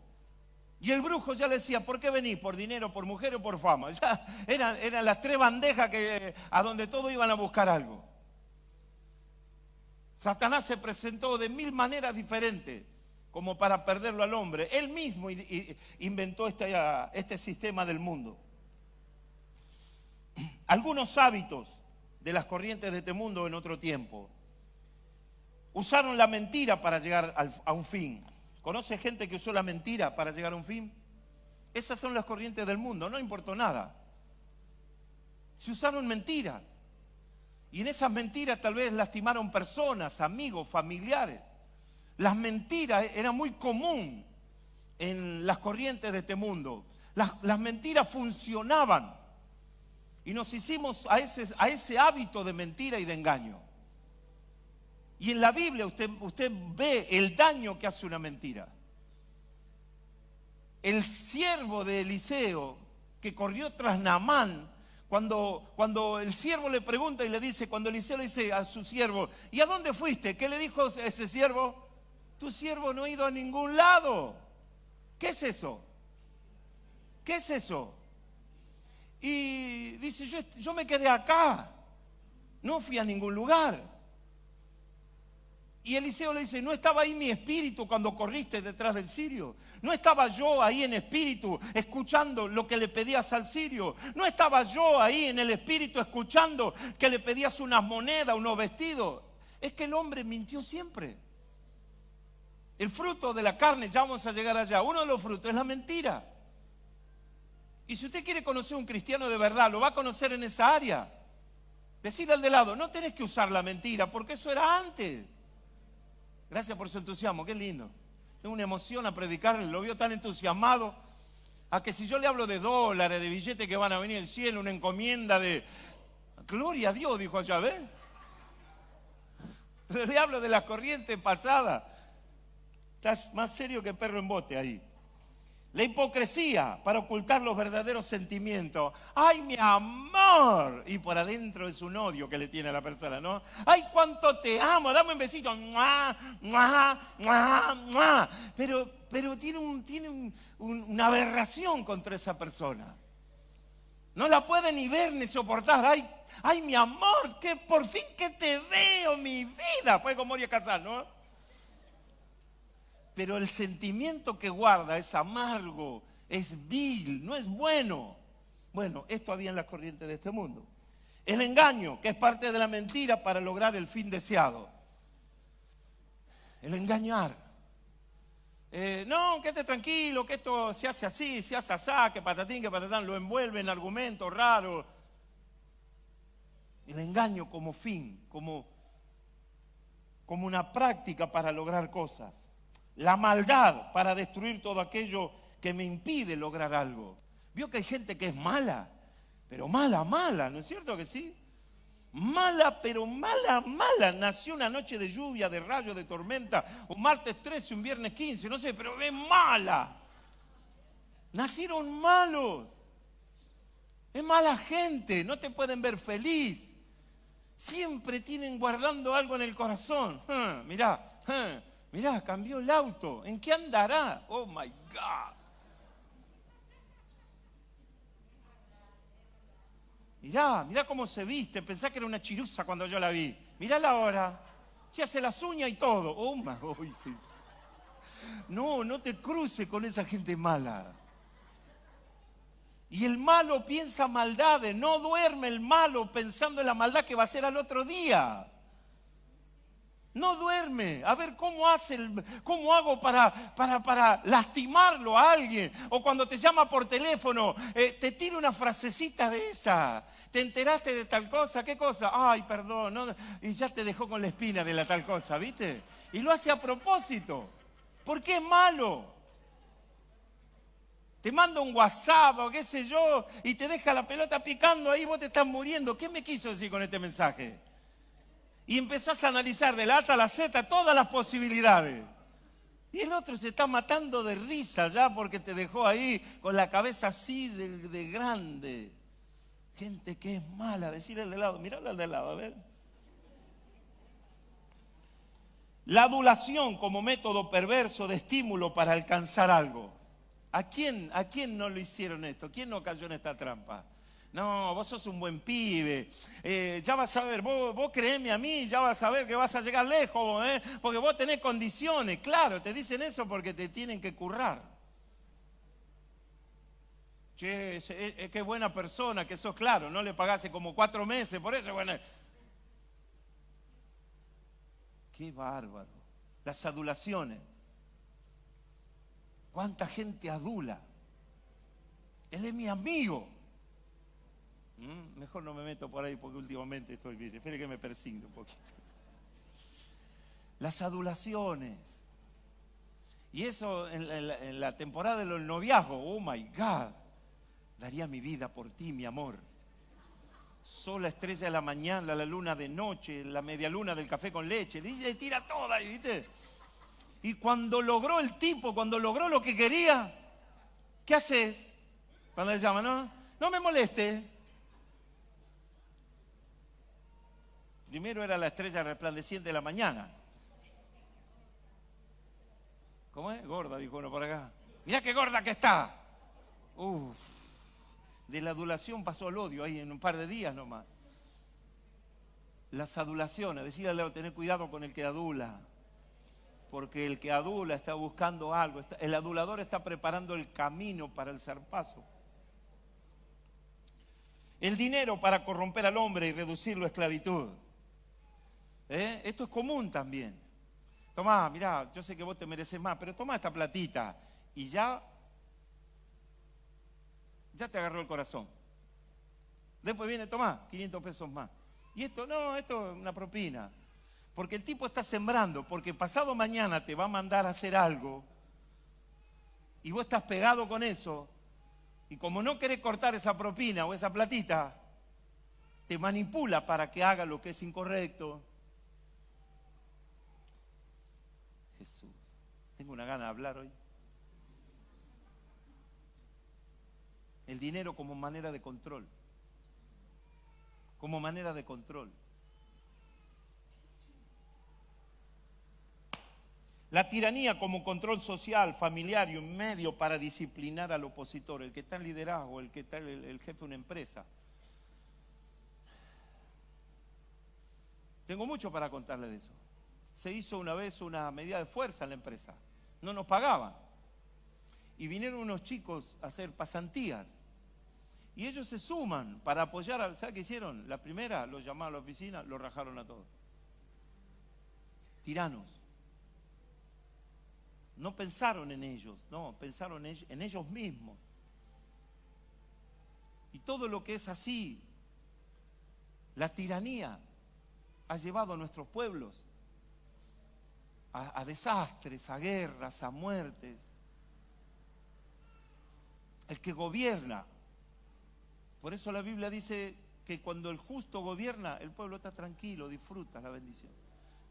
Y el brujo ya le decía, ¿por qué venís? ¿Por dinero, por mujer o por fama? Ya eran las tres bandejas a donde todos iban a buscar algo. Satanás se presentó de mil maneras como para perderlo al hombre. Él mismo inventó este sistema del mundo. Algunos hábitos de las corrientes de este mundo en otro tiempo. Usaron la mentira para llegar a un fin. ¿Conoce gente que usó la mentira para llegar a un fin? Esas son las corrientes del mundo, no importó nada. Se usaron mentiras. Y en esas mentiras tal vez lastimaron personas, amigos, familiares. Las mentiras eran muy común en las corrientes de este mundo. Las mentiras funcionaban. Y nos hicimos a ese hábito de mentira y de engaño. Y en la Biblia usted ve el daño que hace una mentira. El siervo de Eliseo que corrió tras Naamán, cuando el siervo le pregunta y le dice, cuando Eliseo le dice a su siervo, ¿y a dónde fuiste? ¿Qué le dijo ese siervo? Tu siervo no ha ido a ningún lado. ¿Qué es eso? ¿Qué es eso? Y dice, yo me quedé acá, no fui a ningún lugar. Y Eliseo le dice, ¿no estaba ahí mi espíritu cuando corriste detrás del sirio? ¿No estaba yo ahí en espíritu escuchando lo que le pedías al sirio? ¿No estaba yo ahí en el espíritu escuchando que le pedías unas monedas, unos vestidos? Es que el hombre mintió siempre. El fruto de la carne, ya vamos a llegar allá, uno de los frutos es la mentira. Y si usted quiere conocer a un cristiano de verdad, lo va a conocer en esa área. Decirle al de lado, no tenés que usar la mentira, porque eso era antes. Gracias por su entusiasmo, qué lindo. Tengo una emoción a predicarle, lo veo tan entusiasmado. A que si yo le hablo de dólares, de billetes que van a venir del cielo, una encomienda de... Gloria a Dios, dijo allá, ¿ves? Pero le hablo de la corriente pasada. Estás más serio que perro en bote ahí. La hipocresía para ocultar los verdaderos sentimientos. ¡Ay, mi amor! Y por adentro es un odio que le tiene a la persona, ¿no? ¡Ay, cuánto te amo! Dame un besito. ¡Mua, mua, mua, mua! Pero tiene una aberración contra esa persona. No la puede ni ver ni soportar. ¡Ay, mi amor! Que por fin que te veo, mi vida. Fue con Moria Casal, ¿no? Pero el sentimiento que guarda es amargo, es vil, no es bueno. Bueno, esto había en las corrientes de este mundo. El engaño, que es parte de la mentira para lograr el fin deseado. El engañar. No, quédate tranquilo, que esto se hace así, se hace asá, que patatín, que patatán, lo envuelve en argumentos raros. El engaño como fin, como una práctica para lograr cosas. La maldad para destruir todo aquello que me impide lograr algo. ¿Vio que hay gente que es mala? Pero mala, mala, ¿no es cierto que sí? Mala, pero mala, mala. Nació una noche de lluvia, de rayo, de tormenta, un martes 13, un viernes 15, no sé, pero es mala. Nacieron malos. Es mala gente, no te pueden ver feliz. Siempre tienen guardando algo en el corazón. Mirá, cambió el auto. ¿En qué andará? Oh my God. Mirá cómo se viste. Pensá que era una chiruza cuando yo la vi. Mirá ahora. Se hace las uñas y todo. Oh my God. No te cruces con esa gente mala. Y el malo piensa maldades. No duerme el malo pensando en la maldad que va a hacer al otro día. No duerme, a ver cómo hago para lastimarlo a alguien. O cuando te llama por teléfono, te tira una frasecita de esa. ¿Te enteraste de tal cosa? ¿Qué cosa? Ay, perdón, no, y ya te dejó con la espina de la tal cosa, ¿viste? Y lo hace a propósito, porque es malo. Te manda un WhatsApp o qué sé yo, y te deja la pelota picando ahí, vos te estás muriendo. ¿Qué me quiso decir con este mensaje? Y empezás a analizar de la A a la Z todas las posibilidades. Y el otro se está matando de risa ya porque te dejó ahí con la cabeza así de grande. Gente que es mala, decirle al de lado, mirale al de lado, a ver. La adulación como método perverso de estímulo para alcanzar algo. ¿A quién no lo hicieron esto? ¿Quién no cayó en esta trampa? No, vos sos un buen pibe, ya vas a ver, vos créeme a mí, ya vas a ver que vas a llegar lejos, porque vos tenés condiciones. Claro, te dicen eso porque te tienen que currar. Che, qué buena persona que sos, claro, no le pagaste como 4 meses, por eso, bueno. Qué bárbaro. Las adulaciones. ¿Cuánta gente adula? Él es mi amigo. Mejor no me meto por ahí porque últimamente estoy bien. Espere que me persigne un poquito. Las adulaciones. Y eso en la temporada de los noviazgos, oh my God, daría mi vida por ti, mi amor. Sol, la estrella de la mañana, la luna de noche, la media luna del café con leche. Dice, tira toda, ¿viste? Y cuando logró el tipo, cuando logró lo que quería, ¿qué haces? Cuando le llaman, no me moleste. Primero era la estrella resplandeciente de la mañana. ¿Cómo es? Gorda, dijo uno por acá. Mirá qué gorda que está. Uf. De la adulación pasó al odio ahí en un par de días nomás. Las adulaciones, decía Leo, tener cuidado con el que adula. Porque el que adula está buscando algo. El adulador está preparando el camino para el zarpazo. El dinero para corromper al hombre y reducirlo a esclavitud. Esto es común también. Tomá, mirá, yo sé que vos te mereces más, pero tomá esta platita. Y ya te agarró el corazón. Después viene, tomá, 500 pesos más. Y esto es una propina. Porque el tipo está sembrando, porque pasado mañana te va a mandar a hacer algo y vos estás pegado con eso, y como no querés cortar esa propina o esa platita, te manipula para que haga lo que es incorrecto. Jesús, tengo una gana de hablar hoy. El dinero como manera de control. Como manera de control. La tiranía como control social, familiar y un medio para disciplinar al opositor, el que está en liderazgo, el que está el jefe de una empresa. Tengo mucho para contarles de eso. Se hizo una vez una medida de fuerza en la empresa. No nos pagaban. Y vinieron unos chicos a hacer pasantías. Y ellos se suman para apoyar. ¿Sabe qué hicieron? La primera, los llamaron a la oficina, los rajaron a todos. Tiranos. No pensaron en ellos, no, pensaron en ellos mismos. Y todo lo que es así, la tiranía ha llevado a nuestros pueblos a desastres, a guerras, a muertes. El que gobierna, por eso la Biblia dice que cuando el justo gobierna, el pueblo está tranquilo, disfruta la bendición.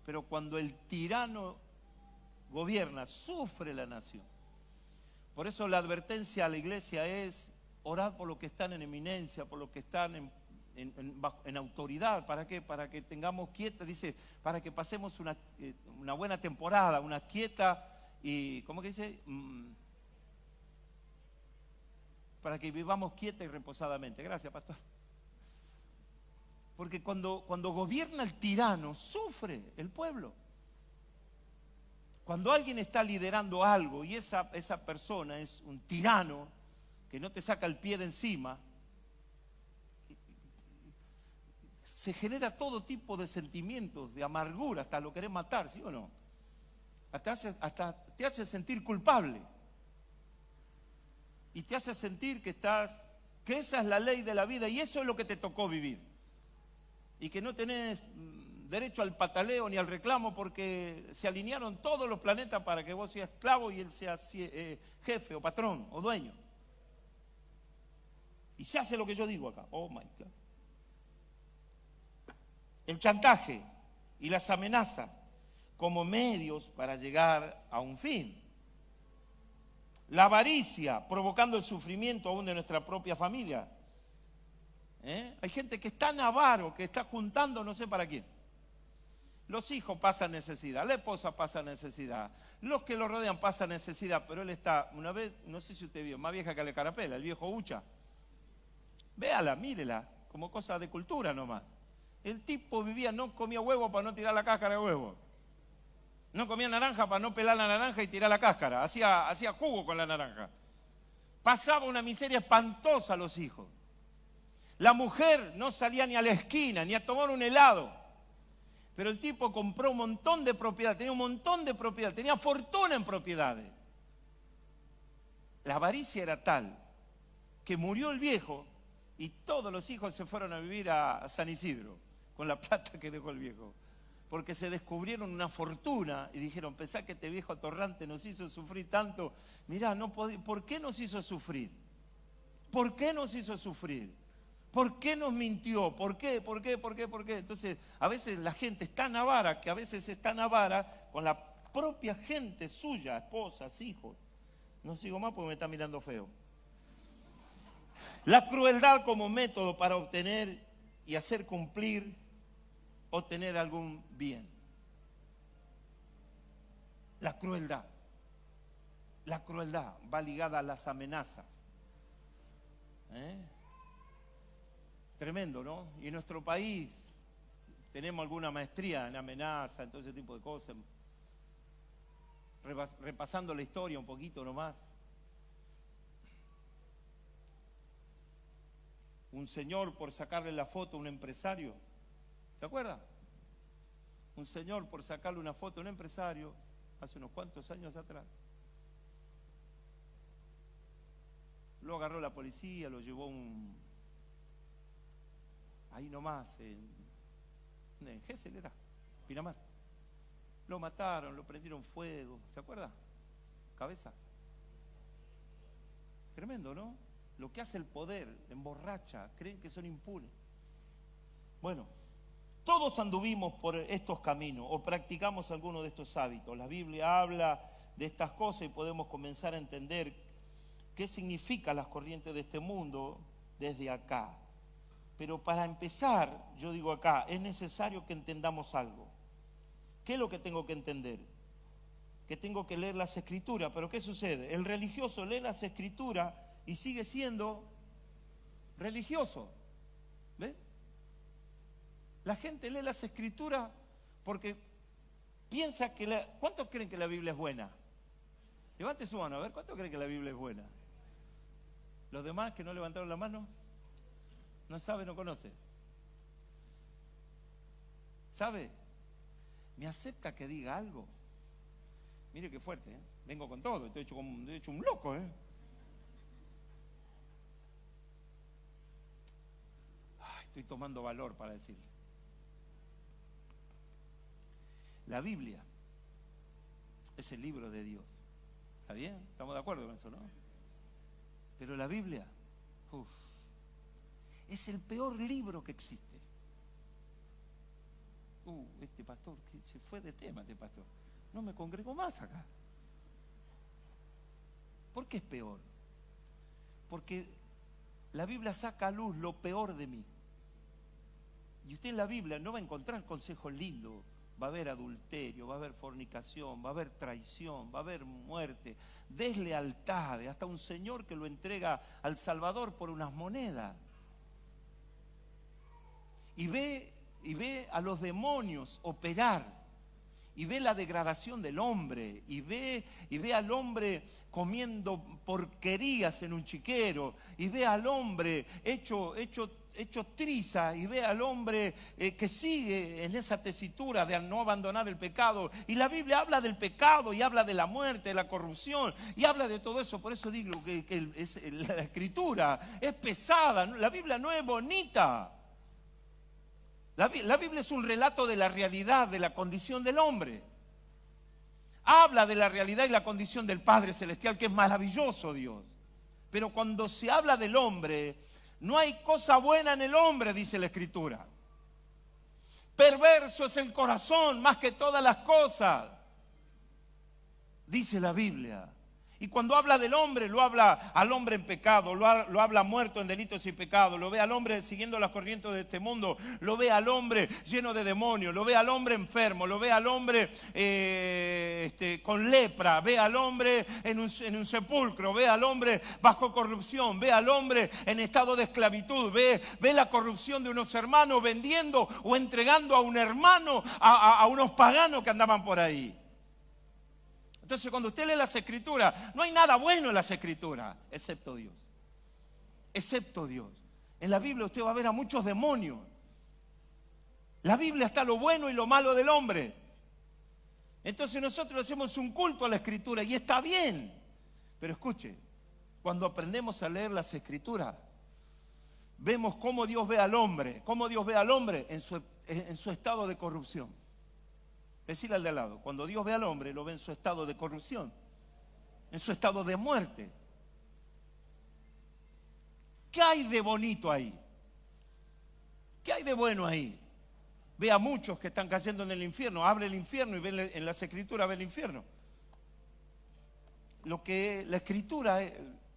Pero cuando el tirano gobierna, sufre la nación. Por eso la advertencia a la iglesia es orar por los que están en eminencia, por los que están en autoridad. ¿Para qué? Para que tengamos quieta, dice, para que pasemos una buena temporada, una quieta y, ¿cómo que dice? Para que vivamos quieta y reposadamente. Gracias, pastor. Porque cuando gobierna el tirano, sufre el pueblo. Cuando alguien está liderando algo y esa persona es un tirano que no te saca el pie de encima, se genera todo tipo de sentimientos, de amargura, hasta lo querés matar, ¿sí o no? Hasta te hace sentir culpable. Y te hace sentir que esa es la ley de la vida y eso es lo que te tocó vivir. Y que no tenés derecho al pataleo ni al reclamo porque se alinearon todos los planetas para que vos seas esclavo y él sea jefe o patrón o dueño. Y se hace lo que yo digo acá. Oh my God. El chantaje y las amenazas como medios para llegar a un fin. La avaricia provocando el sufrimiento aún de nuestra propia familia. Hay gente que es tan avaro que está juntando no sé para quién. Los hijos pasan necesidad, la esposa pasa necesidad, los que lo rodean pasan necesidad, pero él está, una vez, no sé si usted vio, más vieja que la carapela, el viejo Ucha. Véala, mírela, como cosa de cultura nomás. El tipo vivía, no comía huevo para no tirar la cáscara de huevo. No comía naranja para no pelar la naranja y tirar la cáscara. Hacía jugo con la naranja. Pasaba una miseria espantosa a los hijos. La mujer no salía ni a la esquina, ni a tomar un helado. Pero el tipo compró un montón de propiedades, tenía un montón de propiedades, tenía fortuna en propiedades. La avaricia era tal que murió el viejo y todos los hijos se fueron a vivir a San Isidro con la plata que dejó el viejo. porque se descubrieron una fortuna y dijeron, pensá que este viejo atorrante nos hizo sufrir tanto. Mirá, ¿por qué nos hizo sufrir? ¿Por qué nos hizo sufrir? ¿Por qué nos mintió? ¿Por qué? ¿Por qué? ¿Por qué? ¿Por qué? Entonces, a veces la gente es tan avara, que a veces es tan avara con la propia gente suya, esposas, hijos. No sigo más porque me está mirando feo. La crueldad como método para obtener y hacer cumplir, obtener algún bien. La crueldad va ligada a las amenazas. Tremendo, ¿no? Y en nuestro país tenemos alguna maestría en amenaza, en todo ese tipo de cosas. Repasando la historia un poquito nomás. Un señor por sacarle la foto a un empresario, ¿se acuerda? Un señor por sacarle una foto a un empresario hace unos cuantos años atrás. Lo agarró la policía, lo llevó ahí nomás, en Gesell era, Pinamar. Lo mataron, lo prendieron fuego, ¿se acuerda? Cabeza. Tremendo, ¿no? Lo que hace el poder, emborracha, creen que son impunes. Bueno, todos anduvimos por estos caminos o practicamos alguno de estos hábitos. La Biblia habla de estas cosas y podemos comenzar a entender qué significan las corrientes de este mundo desde acá. Pero para empezar, yo digo acá, es necesario que entendamos algo. ¿Qué es lo que tengo que entender? Que tengo que leer las Escrituras. Pero ¿qué sucede? El religioso lee las Escrituras y sigue siendo religioso. ¿Ve? La gente lee las Escrituras porque piensa que ¿cuántos creen que la Biblia es buena? Levante su mano, a ver, ¿cuántos creen que la Biblia es buena? ¿Los demás que no levantaron la mano? No sabe, no conoce. ¿Sabe? ¿Me acepta que diga algo? Mire qué fuerte, ¿eh? Vengo con todo, estoy hecho un loco, ¿eh? Ay, estoy tomando valor para decirle. La Biblia es el libro de Dios. ¿Está bien? ¿Estamos de acuerdo con eso, no? Pero la Biblia, es el peor libro que existe. Este pastor, que se fue de tema este pastor. No me congrego más acá. ¿Por qué es peor? Porque la Biblia saca a luz lo peor de mí. Y usted en la Biblia no va a encontrar consejos lindos. Va a haber adulterio, va a haber fornicación, va a haber traición, va a haber muerte, deslealtades, hasta un señor que lo entrega al Salvador por unas monedas. Y ve a los demonios operar, y ve la degradación del hombre, y ve al hombre comiendo porquerías en un chiquero, y ve al hombre hecho triza, y ve al hombre que sigue en esa tesitura de no abandonar el pecado. Y la Biblia habla del pecado y habla de la muerte, de la corrupción, y habla de todo eso. Por eso digo que la Escritura es pesada, la Biblia no es bonita. La Biblia es un relato de la realidad, de la condición del hombre. Habla de la realidad y la condición del Padre Celestial, que es maravilloso Dios. Pero cuando se habla del hombre, no hay cosa buena en el hombre, dice la Escritura. Perverso es el corazón más que todas las cosas, dice la Biblia. Y cuando habla del hombre, lo habla al hombre en pecado, lo habla muerto en delitos y pecados, lo ve al hombre siguiendo las corrientes de este mundo, lo ve al hombre lleno de demonios, lo ve al hombre enfermo, lo ve al hombre con lepra, ve al hombre en un sepulcro, ve al hombre bajo corrupción, ve al hombre en estado de esclavitud, ve la corrupción de unos hermanos vendiendo o entregando a un hermano a unos paganos que andaban por ahí. Entonces cuando usted lee las Escrituras, no hay nada bueno en las Escrituras, excepto Dios. Excepto Dios. En la Biblia usted va a ver a muchos demonios. La Biblia está lo bueno y lo malo del hombre. Entonces nosotros hacemos un culto a la Escritura y está bien. Pero escuche, cuando aprendemos a leer las Escrituras, vemos cómo Dios ve al hombre. ¿Cómo Dios ve al hombre? En su estado de corrupción. Decirle al de al lado, cuando Dios ve al hombre, lo ve en su estado de corrupción, en su estado de muerte. ¿Qué hay de bonito ahí? ¿Qué hay de bueno ahí? Ve a muchos que están cayendo en el infierno, abre el infierno y ve en las escrituras, ve el infierno. Lo que la escritura,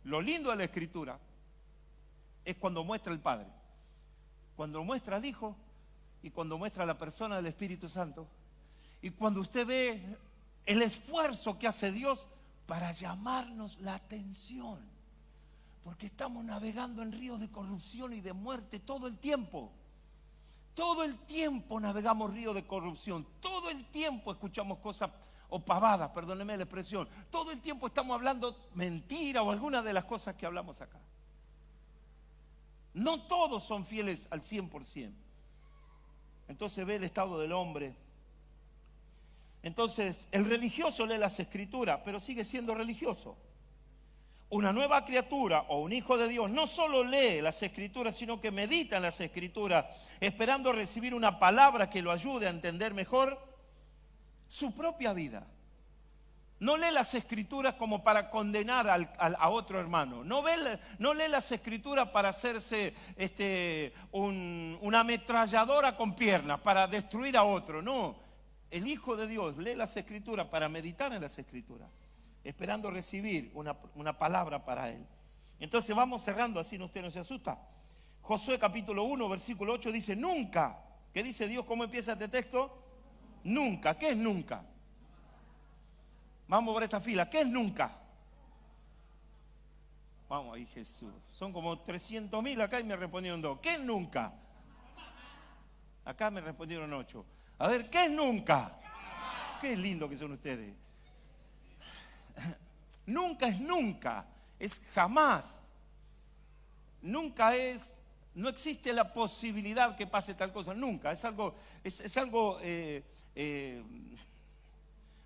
lo lindo de la escritura, es cuando muestra el Padre, cuando muestra al Hijo y cuando muestra a la persona del Espíritu Santo. Y cuando usted ve el esfuerzo que hace Dios para llamarnos la atención. Porque estamos navegando en ríos de corrupción y de muerte todo el tiempo. Todo el tiempo navegamos ríos de corrupción. Todo el tiempo escuchamos cosas o pavadas, perdóneme la expresión. Todo el tiempo estamos hablando mentira o alguna de las cosas que hablamos acá. No todos son fieles al 100%. Entonces ve el estado del hombre. Entonces el religioso lee las escrituras, pero sigue siendo religioso. Una nueva criatura o un hijo de Dios no solo lee las escrituras, sino que medita en las escrituras, esperando recibir una palabra que lo ayude a entender mejor su propia vida. No lee las escrituras como para condenar a otro hermano. No lee las escrituras para hacerse una ametralladora con piernas, para destruir a otro. No, el hijo de Dios lee las escrituras para meditar en las escrituras, esperando recibir una palabra para él. Entonces vamos cerrando, así usted no se asusta. Josué capítulo 1, versículo 8 dice, nunca. ¿Qué dice Dios? ¿Cómo empieza este texto? Nunca. ¿Qué es nunca? Vamos por esta fila. ¿Qué es nunca? Vamos ahí, Jesús. Son como 300.000 acá y me respondieron 2. ¿Qué es nunca? Acá me respondieron 8. A ver, ¿qué es nunca? Qué lindo que son ustedes. Nunca es nunca, es jamás. Nunca es, no existe la posibilidad que pase tal cosa, nunca. Es algo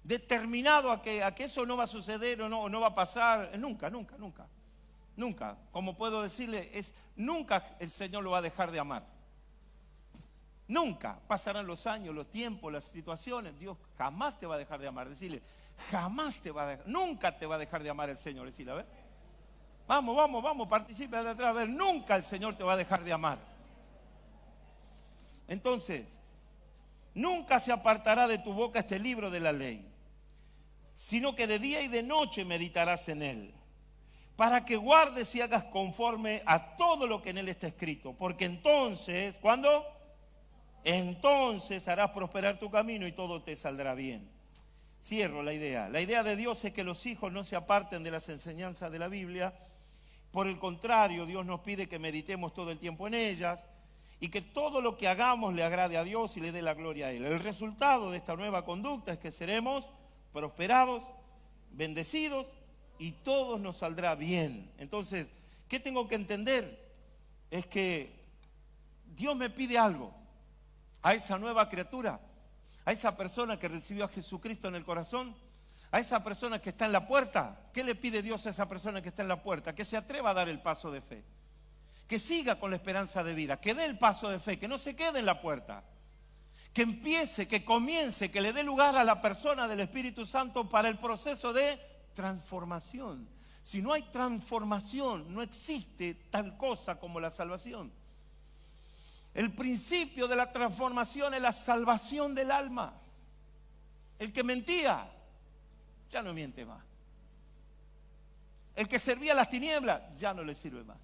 determinado a que eso no va a suceder o no va a pasar. Nunca, nunca, nunca. Nunca. Como puedo decirle, nunca el Señor lo va a dejar de amar. Nunca. Pasarán los años, los tiempos, las situaciones. Dios jamás te va a dejar de amar. Decirle, jamás te va a dejar, nunca te va a dejar de amar el Señor. Decirle, a ver. Vamos, participe de atrás. A ver, nunca el Señor te va a dejar de amar. Entonces, nunca se apartará de tu boca este libro de la ley, sino que de día y de noche meditarás en él, para que guardes y hagas conforme a todo lo que en él está escrito. Porque entonces, ¿cuándo? Entonces harás prosperar tu camino y todo te saldrá bien. Cierro la idea. La idea de Dios es que los hijos no se aparten de las enseñanzas de la Biblia. Por el contrario, Dios nos pide que meditemos todo el tiempo en ellas y que todo lo que hagamos le agrade a Dios y le dé la gloria a Él. El resultado de esta nueva conducta es que seremos prosperados, bendecidos y todo nos saldrá bien. Entonces, ¿qué tengo que entender? Es que Dios me pide algo a esa nueva criatura, a esa persona que recibió a Jesucristo en el corazón, a esa persona que está en la puerta. ¿Qué le pide Dios a esa persona que está en la puerta? Que se atreva a dar el paso de fe, que siga con la esperanza de vida, que dé el paso de fe, que no se quede en la puerta, que empiece, que comience, que le dé lugar a la persona del Espíritu Santo para el proceso de transformación. Si no hay transformación, no existe tal cosa como la salvación. El principio de la transformación es la salvación del alma. El que mentía, ya no miente más. El que servía a las tinieblas, ya no le sirve más.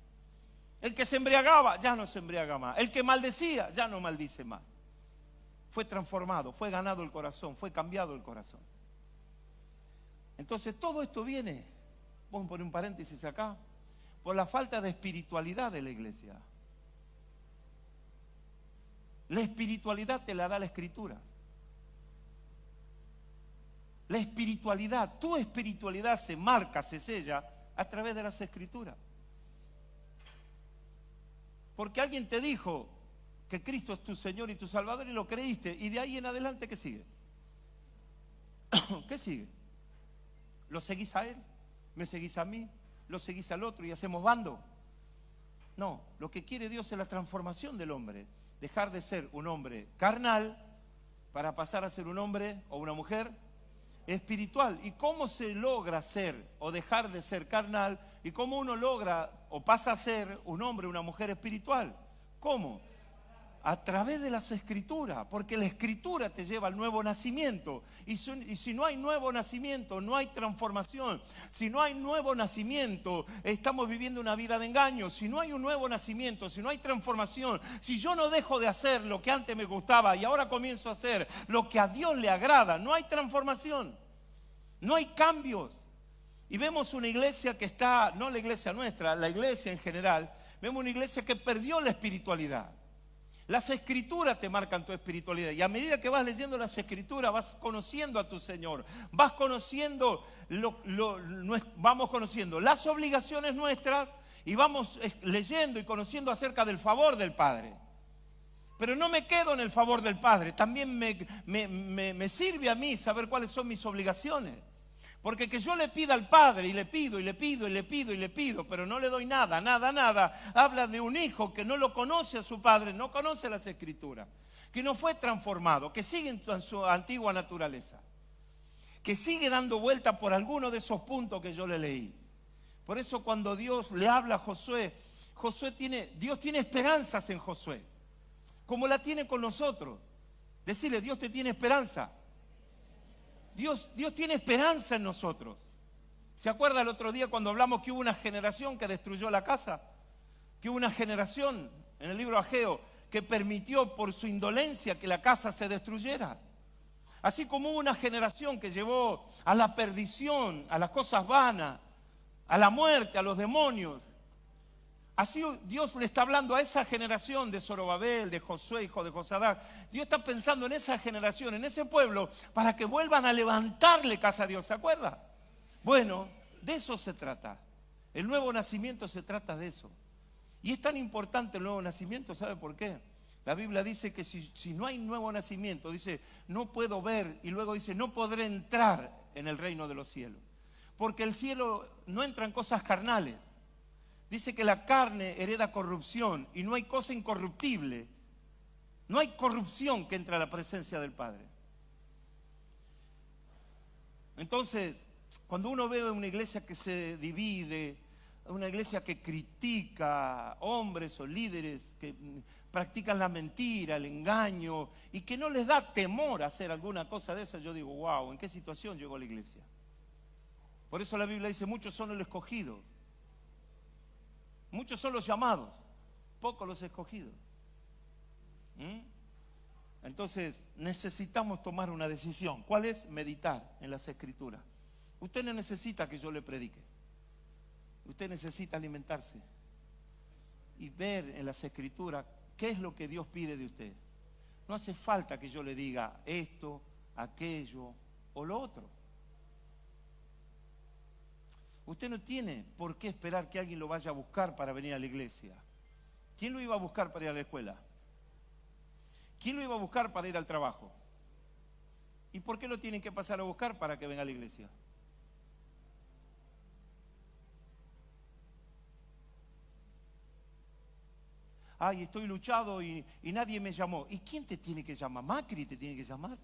El que se embriagaba, ya no se embriaga más. El que maldecía, ya no maldice más. Fue transformado, fue ganado el corazón, fue cambiado el corazón. Entonces todo esto viene, vamos a poner un paréntesis acá, por la falta de espiritualidad de la iglesia. La espiritualidad te la da la Escritura. La espiritualidad, tu espiritualidad se marca, se sella a través de las Escrituras. Porque alguien te dijo que Cristo es tu Señor y tu Salvador y lo creíste, y de ahí en adelante, ¿qué sigue? ¿Qué sigue? ¿Lo seguís a Él? ¿Me seguís a mí? ¿Lo seguís al otro y hacemos bando? No, lo que quiere Dios es la transformación del hombre. Dejar de ser un hombre carnal para pasar a ser un hombre o una mujer espiritual. ¿Y cómo se logra ser o dejar de ser carnal? ¿Y cómo uno logra o pasa a ser un hombre o una mujer espiritual? ¿Cómo? A través de las escrituras, porque la escritura te lleva al nuevo nacimiento. Y si no hay nuevo nacimiento, no hay transformación. Si no hay nuevo nacimiento, estamos viviendo una vida de engaño. Si no hay un nuevo nacimiento, si no hay transformación, si yo no dejo de hacer lo que antes me gustaba y ahora comienzo a hacer lo que a Dios le agrada, no hay transformación, no hay cambios. Y vemos una iglesia que está, no la iglesia nuestra, la iglesia en general, vemos una iglesia que perdió la espiritualidad. Las escrituras te marcan tu espiritualidad y a medida que vas leyendo las escrituras vas conociendo a tu Señor, vas conociendo, vamos conociendo las obligaciones nuestras y vamos leyendo y conociendo acerca del favor del Padre. Pero no me quedo en el favor del Padre, también me sirve a mí saber cuáles son mis obligaciones. Porque que yo le pida al Padre y le pido y le pido y le pido y le pido, pero no le doy nada, habla de un hijo que no lo conoce a su Padre, no conoce las Escrituras, que no fue transformado, que sigue en su antigua naturaleza, que sigue dando vuelta por alguno de esos puntos que yo le leí. Por eso cuando Dios le habla a Josué, Dios tiene esperanzas en Josué, como la tiene con nosotros. Decirle, Dios te tiene esperanza. Dios tiene esperanza en nosotros. ¿Se acuerda el otro día cuando hablamos que hubo una generación que destruyó la casa? Que hubo una generación en el libro Ageo que permitió por su indolencia que la casa se destruyera. Así como hubo una generación que llevó a la perdición, a las cosas vanas, a la muerte, a los demonios. Así Dios le está hablando a esa generación de Zorobabel, de Josué, hijo de Josadac. Dios está pensando en esa generación, en ese pueblo, para que vuelvan a levantarle casa a Dios. ¿Se acuerda? Bueno, de eso se trata. El nuevo nacimiento se trata de eso. Y es tan importante el nuevo nacimiento, ¿sabe por qué? La Biblia dice que si no hay nuevo nacimiento, dice, no puedo ver, y luego dice, no podré entrar en el reino de los cielos. Porque el cielo no entran cosas carnales. Dice que la carne hereda corrupción y no hay cosa incorruptible. No hay corrupción que entre a la presencia del Padre. Entonces, cuando uno ve una iglesia que se divide, una iglesia que critica hombres o líderes que practican la mentira, el engaño y que no les da temor hacer alguna cosa de esa, yo digo, wow, ¿en qué situación llegó la iglesia? Por eso la Biblia dice, muchos son los escogidos. Muchos son los llamados, pocos los escogidos. Entonces necesitamos tomar una decisión. ¿Cuál es? Meditar en las Escrituras. Usted no necesita que yo le predique. Usted necesita alimentarse y ver en las Escrituras qué es lo que Dios pide de usted. No hace falta que yo le diga esto, aquello o lo otro. Usted no tiene por qué esperar que alguien lo vaya a buscar para venir a la iglesia. ¿Quién lo iba a buscar para ir a la escuela? ¿Quién lo iba a buscar para ir al trabajo? ¿Y por qué lo tienen que pasar a buscar para que venga a la iglesia? Ay, estoy luchado y nadie me llamó. ¿Y quién te tiene que llamar? ¿Macri te tiene que llamar?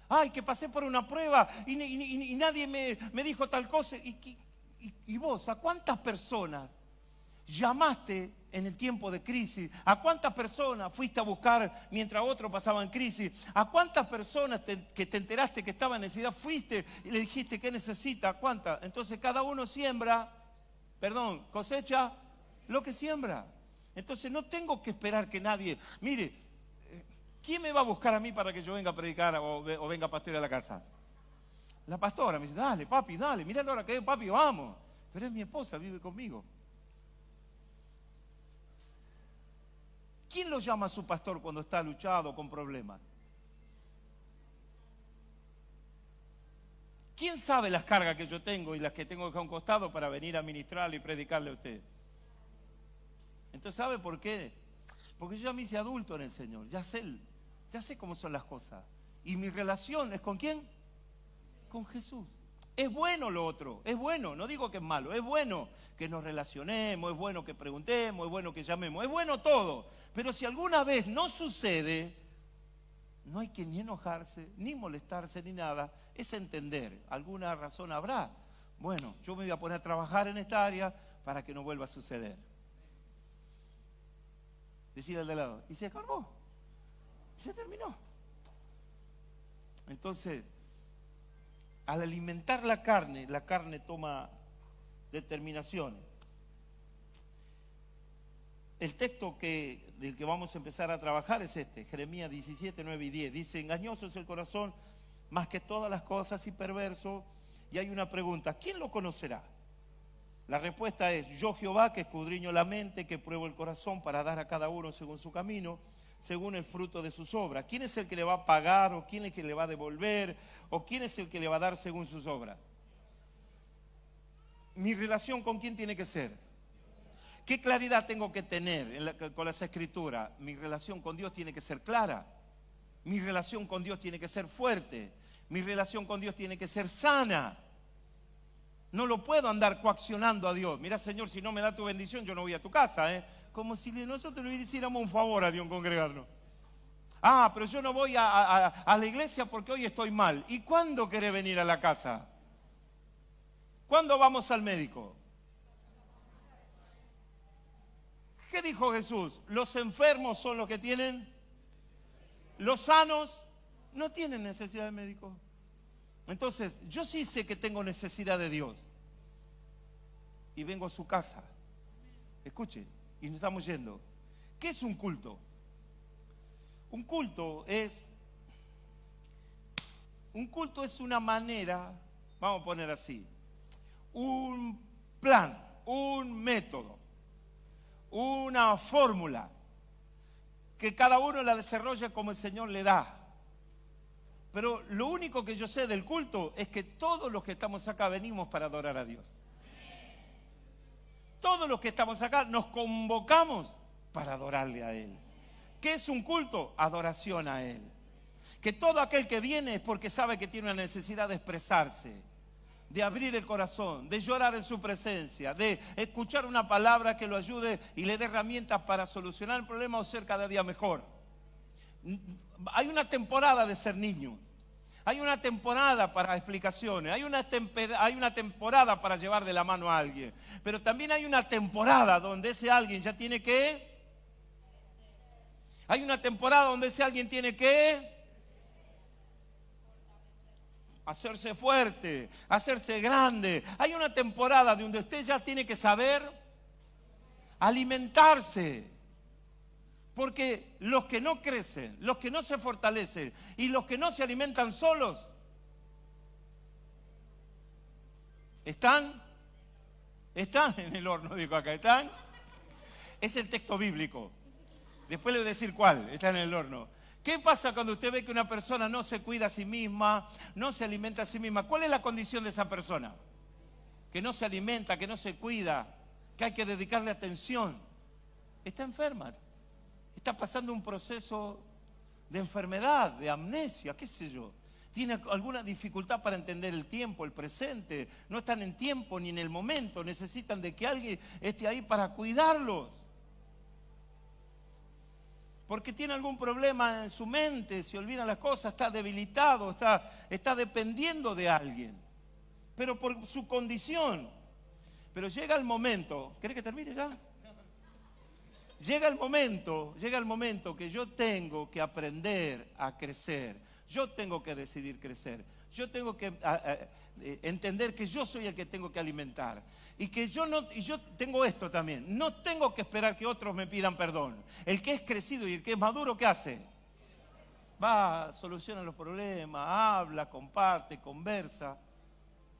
Ay, que pasé por una prueba y nadie me dijo tal cosa. ¿Y vos, a cuántas personas llamaste en el tiempo de crisis? ¿A cuántas personas fuiste a buscar mientras otros pasaban crisis? ¿A cuántas personas que te enteraste que estaba en necesidad fuiste y le dijiste qué necesita? ¿A cuántas? Entonces cada uno cosecha lo que siembra. Entonces no tengo que esperar que nadie... Mire, ¿quién me va a buscar a mí para que yo venga a predicar o venga a pastorear a la casa? La pastora me dice, dale papi, dale, mira la hora que es, papi, vamos. Pero es mi esposa, vive conmigo. ¿Quién lo llama a su pastor cuando está luchado con problemas? ¿Quién sabe las cargas que yo tengo y las que tengo acá a un costado para venir a ministrarle y predicarle a usted? Entonces, ¿sabe por qué? Porque yo ya me hice adulto en el Señor, ya sé cómo son las cosas. Y mi relación es ¿con quién? Con Jesús. Es bueno lo otro, es bueno, no digo que es malo, es bueno que nos relacionemos, es bueno que preguntemos, es bueno que llamemos, es bueno todo. Pero si alguna vez no sucede, no hay que ni enojarse, ni molestarse, ni nada. Es entender, alguna razón habrá. Bueno, yo me voy a poner a trabajar en esta área para que no vuelva a suceder. Decir al de lado, y se acabó, y se terminó. Entonces, al alimentar la carne toma determinaciones. El texto del que vamos a empezar a trabajar es este, Jeremías 17, 9 y 10. Dice, engañoso es el corazón más que todas las cosas y perverso. Y hay una pregunta, ¿quién lo conocerá? La respuesta es, yo Jehová, que escudriño la mente, que pruebo el corazón para dar a cada uno según su camino, según el fruto de sus obras. ¿Quién es el que le va a pagar o quién es el que le va a devolver o quién es el que le va a dar según sus obras? ¿Mi relación con quién tiene que ser? ¿Qué claridad tengo que tener con las escrituras? Mi relación con Dios tiene que ser clara. Mi relación con Dios tiene que ser fuerte. Mi relación con Dios tiene que ser sana. No lo puedo andar coaccionando a Dios. Mira, Señor, si no me da tu bendición, yo no voy a tu casa, Como si nosotros le hiciéramos un favor a Dios congregarnos. Ah, pero yo no voy a la iglesia porque hoy estoy mal. ¿Y cuándo querés venir a la casa? ¿Cuándo vamos al médico? ¿Qué dijo Jesús? Los enfermos son los que tienen, los sanos no tienen necesidad de médico. Entonces, yo sí sé que tengo necesidad de Dios. Y vengo a su casa. Escuche, y nos estamos yendo. ¿Qué es un culto? Un culto es una manera, vamos a poner así, un plan, un método, una fórmula que cada uno la desarrolla como el Señor le da. Pero lo único que yo sé del culto es que todos los que estamos acá venimos para adorar a Dios. Todos los que estamos acá nos convocamos para adorarle a Él. ¿Qué es un culto? Adoración a Él. Que todo aquel que viene es porque sabe que tiene una necesidad de expresarse, de abrir el corazón, de llorar en su presencia, de escuchar una palabra que lo ayude y le dé herramientas para solucionar el problema o ser cada día mejor. Hay una temporada de ser niño, hay una temporada para explicaciones, hay una temporada para llevar de la mano a alguien, pero también hay una temporada donde ese alguien ya tiene que... Hay una temporada donde ese alguien tiene que hacerse fuerte, hacerse grande. Hay una temporada donde usted ya tiene que saber alimentarse. Porque los que no crecen, los que no se fortalecen y los que no se alimentan solos, están en el horno, digo acá, están. Es el texto bíblico. Después le voy a decir cuál, está en el horno. ¿Qué pasa cuando usted ve que una persona no se cuida a sí misma, no se alimenta a sí misma? ¿Cuál es la condición de esa persona? Que no se alimenta, que no se cuida, que hay que dedicarle atención. Está enferma. Está pasando un proceso de enfermedad, de amnesia, qué sé yo. Tiene alguna dificultad para entender el tiempo, el presente. No están en tiempo ni en el momento. Necesitan de que alguien esté ahí para cuidarlos. Porque tiene algún problema en su mente, se olvidan las cosas, está debilitado, está dependiendo de alguien. Pero por su condición. Pero llega el momento, ¿querés que termine ya? Llega el momento que yo tengo que aprender a crecer. Yo tengo que decidir crecer. Yo tengo que entender que yo soy el que tengo que alimentar. Y yo tengo esto también. No tengo que esperar que otros me pidan perdón. El que es crecido y el que es maduro, ¿qué hace? Va, soluciona los problemas, habla, comparte, conversa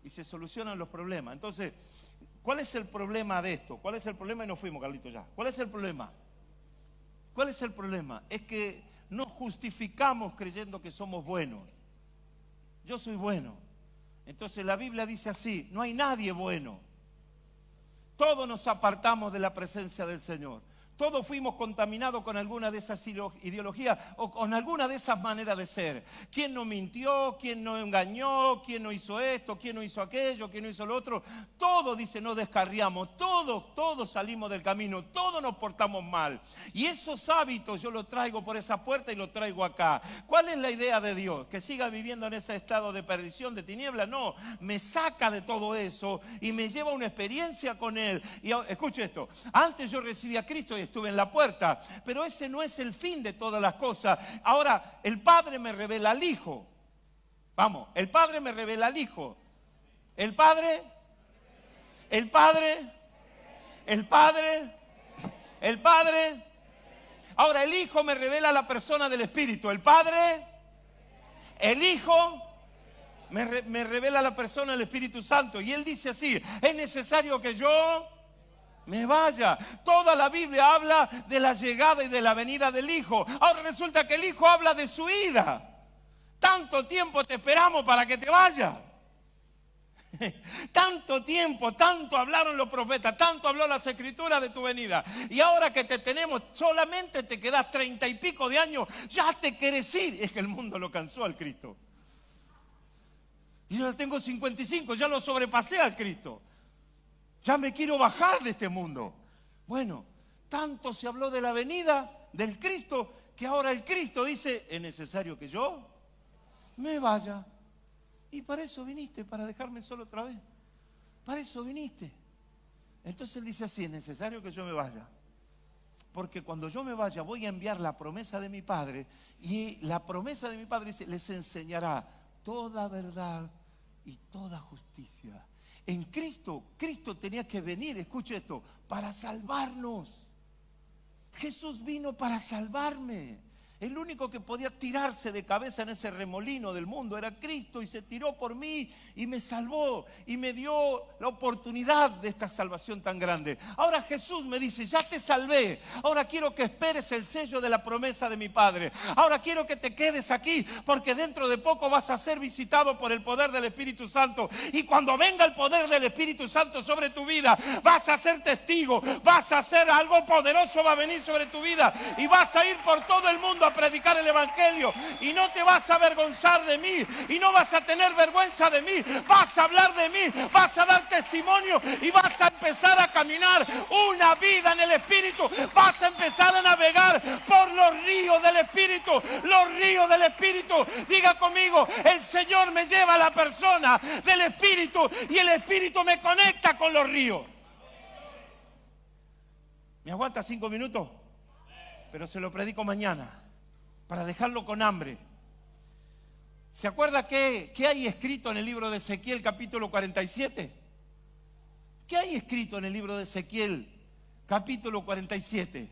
y se solucionan los problemas. Entonces, ¿cuál es el problema de esto? ¿Cuál es el problema? Y nos fuimos, Carlito, ya. ¿Cuál es el problema? ¿Cuál es el problema? Es que nos justificamos creyendo que somos buenos. Yo soy bueno. Entonces la Biblia dice así, no hay nadie bueno. Todos nos apartamos de la presencia del Señor. Todos fuimos contaminados con alguna de esas ideologías o con alguna de esas maneras de ser. ¿Quién no mintió? ¿Quién no engañó? ¿Quién no hizo esto? ¿Quién no hizo aquello? ¿Quién no hizo lo otro? Todos, dice, nos descarriamos. Todos salimos del camino. Todos nos portamos mal. Y esos hábitos yo los traigo por esa puerta y los traigo acá. ¿Cuál es la idea de Dios? ¿Que siga viviendo en ese estado de perdición, de tiniebla? No, me saca de todo eso y me lleva a una experiencia con Él. Y escuche esto, antes yo recibí a Cristo y estuve en la puerta, pero ese no es el fin de todas las cosas. Ahora, el Padre me revela al Hijo. Vamos, el Padre me revela al Hijo. El Padre. Ahora, el Hijo me revela la persona del Espíritu. El Padre, el Hijo me revela la persona del Espíritu Santo. Y Él dice así, es necesario que yo me vaya. Toda la Biblia habla de la llegada y de la venida del Hijo. Ahora resulta que el Hijo habla de su ida. Tanto tiempo te esperamos para que te vayas. Tanto tiempo, tanto hablaron los profetas, tanto habló las escrituras de tu venida. Y ahora que te tenemos, solamente te quedas 30 y pico de años, ya te querés ir. Es que el mundo lo cansó al Cristo. Y yo ya tengo 55, ya lo sobrepasé al Cristo. Ya me quiero bajar de este mundo. Bueno, tanto se habló de la venida del Cristo, que ahora el Cristo dice, es necesario que yo me vaya. Y para eso viniste, para dejarme solo otra vez. Para eso viniste. Entonces Él dice así, es necesario que yo me vaya. Porque cuando yo me vaya voy a enviar la promesa de mi Padre. Y la promesa de mi Padre dice, les enseñará toda verdad y toda justicia. En Cristo tenía que venir, escuche esto, para salvarnos. Jesús vino para salvarme. El único que podía tirarse de cabeza en ese remolino del mundo era Cristo, y se tiró por mí y me salvó y me dio la oportunidad de esta salvación tan grande. Ahora Jesús me dice, ya te salvé, ahora quiero que esperes el sello de la promesa de mi Padre. Ahora quiero que te quedes aquí, porque dentro de poco vas a ser visitado por el poder del Espíritu Santo. Y cuando venga el poder del Espíritu Santo sobre tu vida, vas a ser testigo, vas a hacer algo poderoso, va a venir sobre tu vida y vas a ir por todo el mundo a predicar el Evangelio, y no te vas a avergonzar de mí y no vas a tener vergüenza de mí. Vas a hablar de mí, vas a dar testimonio y vas a empezar a caminar una vida en el Espíritu. Vas a empezar a navegar por los ríos del Espíritu, los ríos del Espíritu. Diga conmigo, el Señor me lleva a la persona del Espíritu y el Espíritu me conecta con los ríos. ¿Me aguanta 5 minutos? Pero se lo predico mañana, para dejarlo con hambre. ¿Se acuerda qué hay escrito en el libro de Ezequiel, capítulo 47? ¿Qué hay escrito en el libro de Ezequiel, capítulo 47?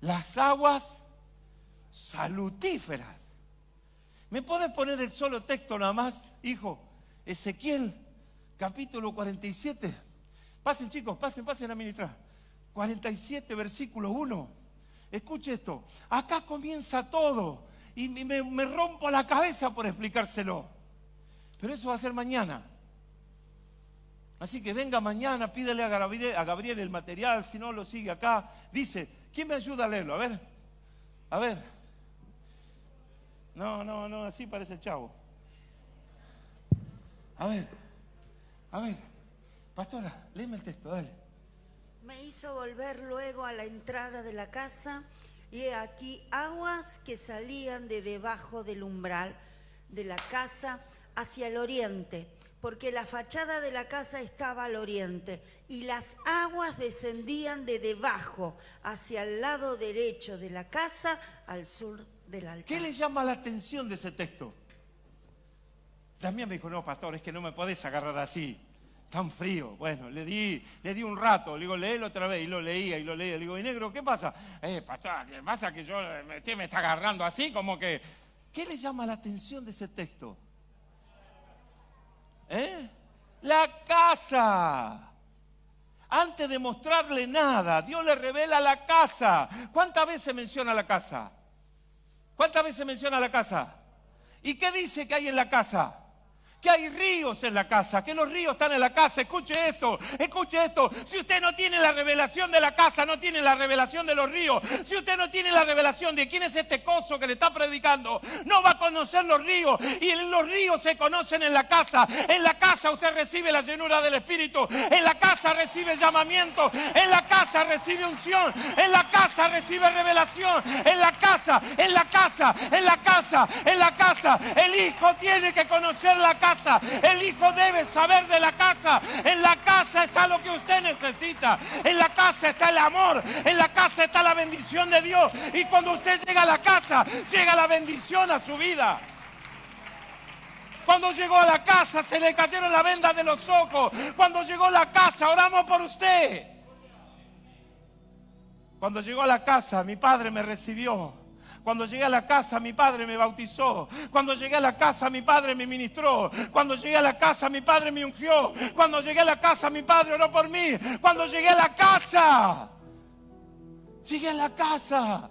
Las aguas salutíferas. ¿Me puedes poner el solo texto nada más, hijo? Ezequiel, capítulo 47. Pasen, chicos, pasen a ministrar. 47, versículo 1. Escuche esto, acá comienza todo y me rompo la cabeza por explicárselo, pero eso va a ser mañana. Así que venga mañana, pídele a Gabriel el material, si no lo sigue acá. Dice, ¿quién me ayuda a leerlo? A ver. No, así parece el chavo. A ver, pastora, léeme el texto, dale. Me hizo volver luego a la entrada de la casa, y he aquí aguas que salían de debajo del umbral de la casa hacia el oriente, porque la fachada de la casa estaba al oriente, y las aguas descendían de debajo hacia el lado derecho de la casa, al sur del altar. ¿Qué le llama la atención de ese texto? También me dijo, no, pastor, es que no me podés agarrar así, tan frío. Bueno, le di un rato, le digo, léelo otra vez, y lo leía. Le digo, y negro, ¿qué pasa? Pastor, ¿qué pasa que usted me está agarrando así? Como que, ¿qué le llama la atención de ese texto? La casa. Antes de mostrarle nada, Dios le revela la casa. ¿Cuántas veces menciona la casa? ¿Cuántas veces menciona la casa? ¿Y qué dice que hay en la casa? que hay ríos en la casa, que los ríos están en la casa. Escuche esto, escuche esto. Si usted no tiene la revelación de la casa, no tiene la revelación de los ríos. Si usted no tiene la revelación de quién es este coso que le está predicando, no va a conocer los ríos. Y los ríos se conocen en la casa. En la casa usted recibe la llenura del Espíritu. En la casa recibe llamamiento. En la casa recibe unción. En la casa recibe revelación. En la casa, en la casa, en la casa, en la casa. El hijo tiene que conocer la casa. El hijo debe saber de la casa. En la casa está lo que usted necesita. En la casa está el amor. En la casa está la bendición de Dios. Y cuando usted llega a la casa, llega la bendición a su vida. Cuando llegó a la casa, se le cayeron las vendas de los ojos. Cuando llegó a la casa, oramos por usted. Cuando llegó a la casa, mi padre me recibió. Cuando llegué a la casa, mi padre me bautizó. Cuando llegué a la casa, mi padre me ministró. Cuando llegué a la casa, mi padre me ungió. Cuando llegué a la casa, mi padre oró por mí. Cuando llegué a la casa, llegué a la casa.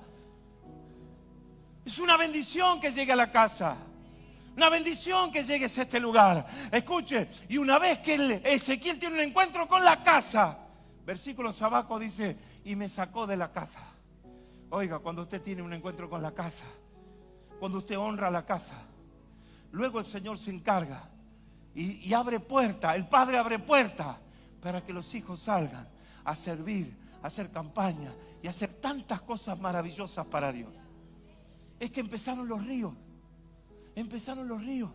Es una bendición que llegue a la casa. Una bendición que llegues a este lugar. Escuche, y una vez que Ezequiel tiene un encuentro con la casa, versículo abajo dice, y me sacó de la casa. Oiga, cuando usted tiene un encuentro con la casa, cuando usted honra la casa, luego el Señor se encarga y abre puerta, el Padre abre puerta para que los hijos salgan a servir, a hacer campaña y a hacer tantas cosas maravillosas para Dios. Es que empezaron los ríos, empezaron los ríos.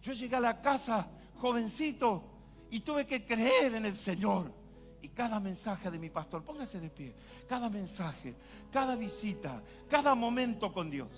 Yo llegué a la casa jovencito y tuve que creer en el Señor. Y cada mensaje de mi pastor, póngase de pie, cada mensaje, cada visita, cada momento con Dios